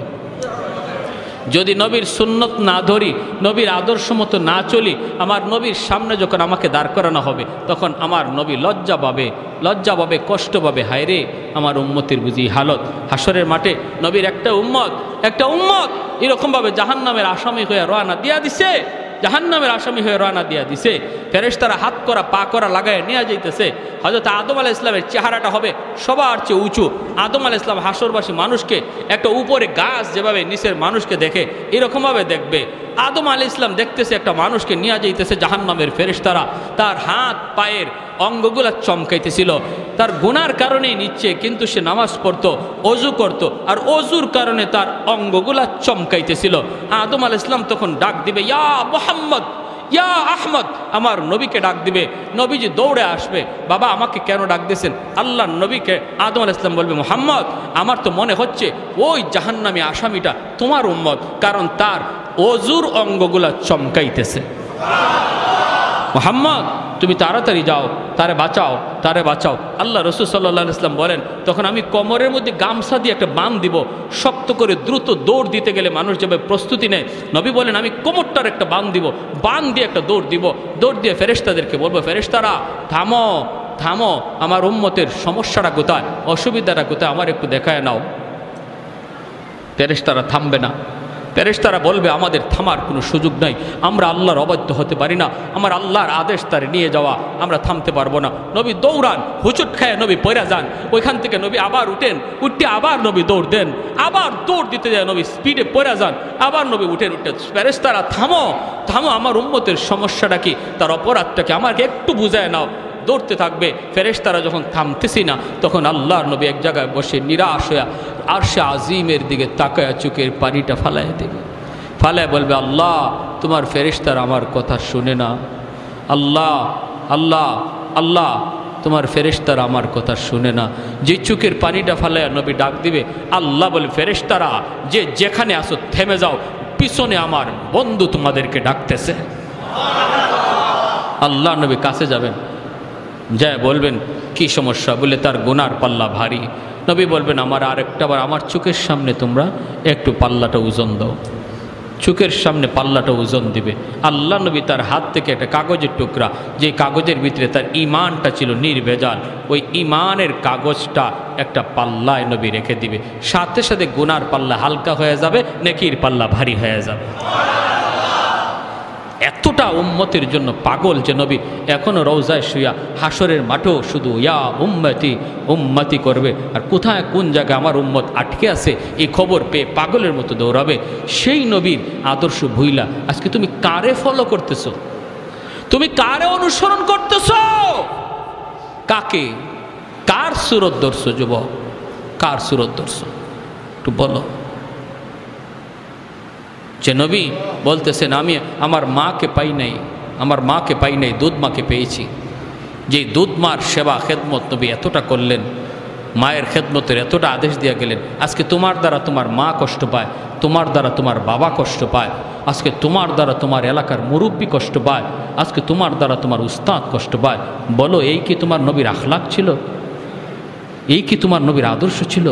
যদি নবীর সুন্নত না ধরি, নবীর আদর্শ মতো না চলি, আমার নবীর সামনে যখন আমাকে দাঁড় করানো হবে তখন আমার নবী লজ্জা পাবে, কষ্ট পাবে। হায় রে আমার উম্মতের বুঝি হালত। হাসরের মাঠে নবীর একটা উম্মত এরকমভাবে জাহান্নামের আসামি হয়ে রওনা দিয়া দিছে, জাহান্নামের আসামি হয়ে রওনা দিয়া দিছে। ফেরেশতারা হাত করা পা করা লাগায় নিয়ে যাইতেছে। হযরত আদম আলাইহিস সালামের চেহারাটা হবে সবার চেয়ে উঁচু। আদম আলাইহিস সালাম হাসরবাসী মানুষকে একটা উপরে গাছ যেভাবে নিচের মানুষকে দেখে এরকমভাবে দেখবে। আদম আলাইহিস সালাম দেখতেছে একটা মানুষকে নিয়ে যাইতেছে জাহান্নামের ফেরেশতারা, তার হাত পায়ের অঙ্গগুলা চমকাইতেছিল। তার গুনার কারণেই নিচ্ছে, কিন্তু সে নামাজ পড়তো, অজু করত, আর অজুর কারণে তার অঙ্গগুলা চমকাইতেছিল। আদম আলাইহিস সালাম তখন ডাক দিবে, ইয়া মুহাম্মদ, ইয়া আহমদ, আমার নবীকে ডাক দিবে। নবীজি দৌড়ে আসবে, বাবা আমাকে কেন ডাক দিয়েছেন? আল্লাহ নবীকে আদম আলাইহিস সালাম বলবে, মুহাম্মদ আমার তো মনে হচ্ছে ওই জাহান্নামী আসামিটা তোমার উম্মত, কারণ তার অজুর অঙ্গগুলা চমকাইতেছে। মুহাম্মদ তুমি তাড়াতাড়ি যাও, তারে বাঁচাও। আল্লাহ রাসূল সাল্লাল্লাহু আলাইহি ওয়াসাল্লাম বলেন, তখন আমি কোমরের মধ্যে গামছা দিয়ে একটা বাঁধ দিব, শক্ত করে দ্রুত দৌড় দিতে গেলে মানুষ যাবে প্রস্তুতি নেয়। নবী বলেন আমি কোমরটার একটা বাঁধ দিব, বাঁধ দিয়ে একটা দৌড় দিব, দৌড় দিয়ে ফেরেশতাদেরকে বলবো, ফেরেশতারা থামো, আমার উম্মতের সমস্যাটা কোথায়, অসুবিধাটা কোথায়, আমার একটু দেখায় নাও। ফেরেশতারা থামবে না। ফেরেশতারা বলবে আমাদের থামার কোনো সুযোগ নাই, আমরা আল্লাহর অবাধ্য হতে পারি না, আমার আল্লাহর আদেশ তারে নিয়ে যাওয়া, আমরা থামতে পারবো না। নবী দৌড়ান, হুচুট খায় নবী পয়রা যান, ওইখান থেকে নবী আবার উঠে আবার নবী দৌড় দেন, আবার দৌড় দিতে যায় নবী স্পিডে পয়রা যান, আবার নবী উঠে ফেরেশতারা থামো, আমার উম্মতের সমস্যাটা কি, তার অপরাধটা কি, আমাকে একটু বুঝায় নাও। দৌড়তে থাকবে। ফেরেশতারা যখন থামতেছি না, তখন আল্লাহর নবী এক জায়গায় বসে নিরাশ হয়ে আরশে আজিমের দিকে তাকায় চোখের পানিটা ফালায় দেবে, ফালায় বলবে, আল্লাহ তোমার ফেরেশতারা আমার কথা শুনে না, আল্লাহ আল্লাহ আল্লাহ তোমার ফেরেশতারা আমার কথা শুনে না। যে চোখের পানিটা ফালাইয়া নবী ডাক দিবে, আল্লাহ বলে ফেরেশতারা যে যেখানে আসো থেমে যাও, পিছনে আমার বন্ধু তোমাদেরকে ডাকতেছে। আল্লাহ নবী কাছে যাবেন, যা বলবেন কি সমস্যা, বলে তার গুনার পাল্লা ভারী। নবী বলবেন আমার আরেকটাবার আমার চোখের সামনে তোমরা একটু পাল্লাটা ওজন দাও। চোখের সামনে পাল্লাটা ওজন দিবে। আল্লাহ নবী তার হাত থেকে একটা কাগজের টুকরা, যে কাগজের ভিতরে তার ঈমানটা ছিল নির্ভেজাল, ওই ঈমানের কাগজটা একটা পাল্লায় নবী রেখে দিবে। সাথে সাথে গুনার পাল্লা হালকা হয়ে যাবে, নেকির পাল্লা ভারী হয়ে যাবে। এতটা উম্মতের জন্য পাগল যে নবী এখনও রওজায় শুয়া হাসরের মাঠেও শুধু ইয়া উম্মতি উম্মতি করবে। আর কোথায় কোন জায়গায় আমার উম্মত আটকে আছে এই খবর পেয়ে পাগলের মতো দৌড়াবে। সেই নবীর আদর্শ ভুইলা আজকে তুমি কারে ফলো করতেছো? তুমি কারে অনুসরণ করতেছো? কাকে, কার সুরত ধরছো যুবক? কার সুরত ধরছো একটু বলো। যে নবী বলতেছেন আমি আমার মাকে পাই নাই, আমার মাকে পাই নাই, দুধ মাকে পেয়েছি। যে দুধ মার সেবা খেদমত নবী এতটা করলেন, মায়ের খেদমতের এতটা আদেশ দিয়া গেলেন। আজকে তোমার দ্বারা তোমার মা কষ্ট পায়, তোমার দ্বারা তোমার বাবা কষ্ট পায়, আজকে তোমার দ্বারা তোমার এলাকার মুরব্বী কষ্ট পায়, আজকে তোমার দ্বারা তোমার উস্তাদ কষ্ট পায়। বলো এই কি তোমার নবীর আখলাক ছিল? এই কি তোমার নবীর আদর্শ ছিল?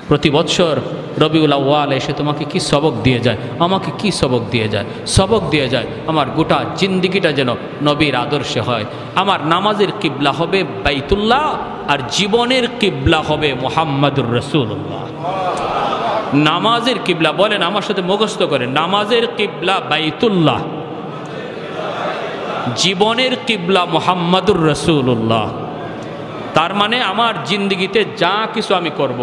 প্রতি বৎসর রবিউল আউয়াল এসে তোমাকে কি সবক দিয়ে যায়, আমাকে কি সবক দিয়ে যায়? সবক দিয়ে যায় আমার গোটা জিন্দিগিটা যেন নবীর আদর্শে হয়। আমার নামাজের কিবলা হবে বাইতুল্লাহ, আর জীবনের কিবলা হবে মুহাম্মাদুর রাসূলুল্লাহ। নামাজের কিবলা বলেন আমার সাথে মুখস্থ করেন, নামাজের কিবলা বাইতুল্লাহ, জীবনের কিবলা মুহাম্মাদুর রাসূলুল্লাহ। তার মানে আমার জিন্দিগিতে যা কিছু আমি করব,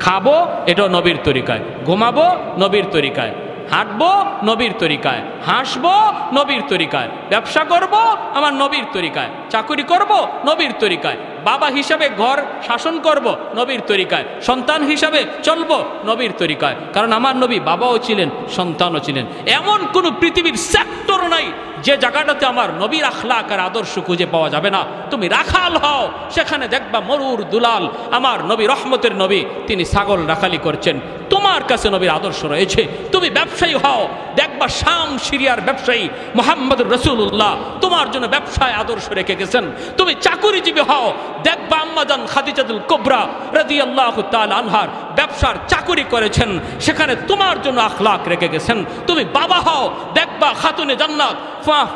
খাবো এটাও নবীর তরিকায়, ঘুমাবো নবীর তরিকায়, হাঁটবো নবীর তরিকায়, হাসবো নবীর তরিকায়, ব্যবসা করব আমার নবীর তরিকায়, চাকুরি করব নবীর তরিকায়, বাবা হিসাবে ঘর শাসন করব নবীর তরিকায়, সন্তান হিসাবে চলবো নবীর তরিকায়। কারণ আমার নবী বাবাও ছিলেন, সন্তানও ছিলেন। এমন কোনো পৃথিবীর সেক্টর নাই যে জায়গাটাতে আমার নবীর আখলাক আর আদর্শ খুঁজে পাওয়া যাবে না। তুমি রাখাল হও, সেখানে দেখবা মরুর দুলাল আমার নবী, রহমতের নবী, তিনি ছাগল রাখালি করছেন, তোমার কাছে নবীর আদর্শ রয়েছে। তুমি ব্যবসায়ী হও, দেখবা শাম সিরিয়ার ব্যবসায়ী মুহাম্মদুর রাসূলুল্লাহ তোমার জন্য ব্যবসায় আদর্শ রেখে গেছেন। তুমি চাকুরিজীবী হও, দেখবা আম্মাজান খাদিজাতুল কুবরা রাদিয়াল্লাহু তাআলা আনহার ব্যবসার চাকুরি করেছেন, সেখানে তোমার জন্য আখলাক রেখে গেছেন। তুমি বাবা হও, দেখবা খাতুনে জান্নাত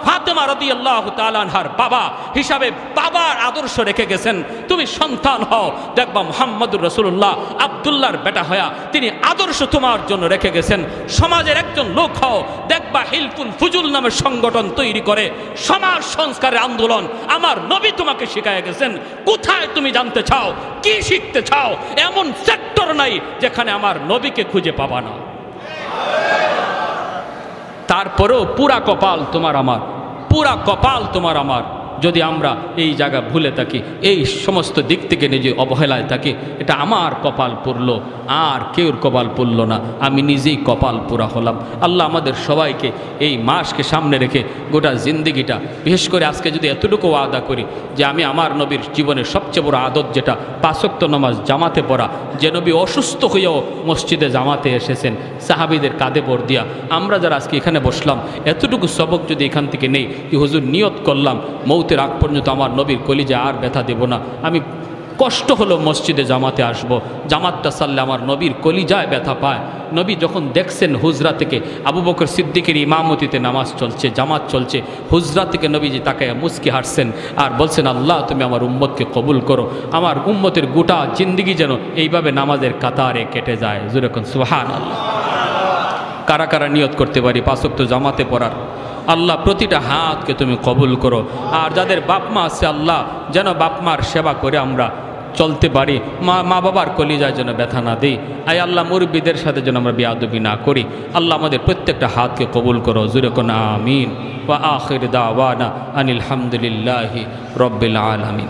ফাতেমা রাদিয়াল্লাহু তাআলা আনহার বাবা হিসাবে বাবার আদর্শ রেখে গেছেন। তুমি সন্তান হও, দেখবা মুহাম্মদুর রাসূলুল্লাহ আব্দুল্লাহর বেটা হয়া তিনি আদর্শ তোমার জন্য রেখে গেছেন। সমাজের একজন লোক হও, দেখবা হিলফুল ফুজুল নামের সংগঠন তৈরি করে সমাজ সংস্কারের আন্দোলন আমার নবী তোমাকে শিখায় গেছেন। কোথায় তুমি জানতে চাও, কি শিখতে চাও? এমন সেক্টর নাই যেখানে আমার নবীকে খুঁজে পাবা না। তারপরেও পুরা কপাল তোমার আমার, পুরা কপাল তোমার আমার যদি আমরা এই জায়গা ভুলে থাকি, এই সমস্ত দিক থেকে নিজে অবহেলায় থাকি, এটা আমার কপাল পুরল, আর কেউর কপাল পুরল না, আমি নিজেই কপাল পুরা হলাম। আল্লাহ আমাদের সবাইকে এই মাসকে সামনে রেখে গোটা জিন্দিগিটা, বিশেষ করে আজকে যদি এতটুকু ওয়াদা করি যে আমি আমার নবীর জীবনের সবচেয়ে বড় আদত যেটা 5 ওয়াক্ত নামাজ জামাতে পড়া, যে নবী অসুস্থ হয়েও মসজিদে জামাতে এসেছেন সাহাবীদের কাঁধে ভর দিয়া, আমরা যারা আজকে এখানে বসলাম এতটুকু সবক যদি এখান থেকে নেই যে হুজুর নিয়ত করলাম মৌতের আগ পর্যন্ত আমার নবীর কলিজা আর ব্যথা দেব না, আমি কষ্ট হলো মসজিদে জামাতে আসব, জামাতটা সারলে আমার নবীর কলিজায় ব্যথা পায়। নবী যখন দেখছেন হুজরা থেকে আবু বকর সিদ্দিকের ইমামতিতে নামাজ চলছে, জামাত চলছে, হুজরা থেকে নবীজি তাকে মুস্কি হাসছেন আর বলছেন আল্লাহ তুমি আমার উম্মতকে কবুল করো, আমার উম্মতের গোটা জিন্দিগি যেন এইভাবে নামাজের কাতারে কেটে যায়। যেরকম সুবহানাল্লাহ। কারা কারা নিয়ত করতে পারি 5 ওয়াক্ত জামাতে পড়ার? আল্লাহ প্রতিটা হাতকে তুমি কবুল করো। আর যাদের বাপমা আছে আল্লাহ যেন বাপমার সেবা করে আমরা চলতে পারি, মা বাবার কলিজায় যেন ব্যথা না দিই। আয় আল্লাহ মুরব্বীদের সাথে যেন আমরা বেয়াদবি না করি। আল্লাহ আমাদের প্রত্যেকটা হাতকে কবুল করো। জোরে কোন আমিন। ওয়া আখির দাওয়ানা আনিল হামদুলিল্লাহি রাব্বিল আলামিন।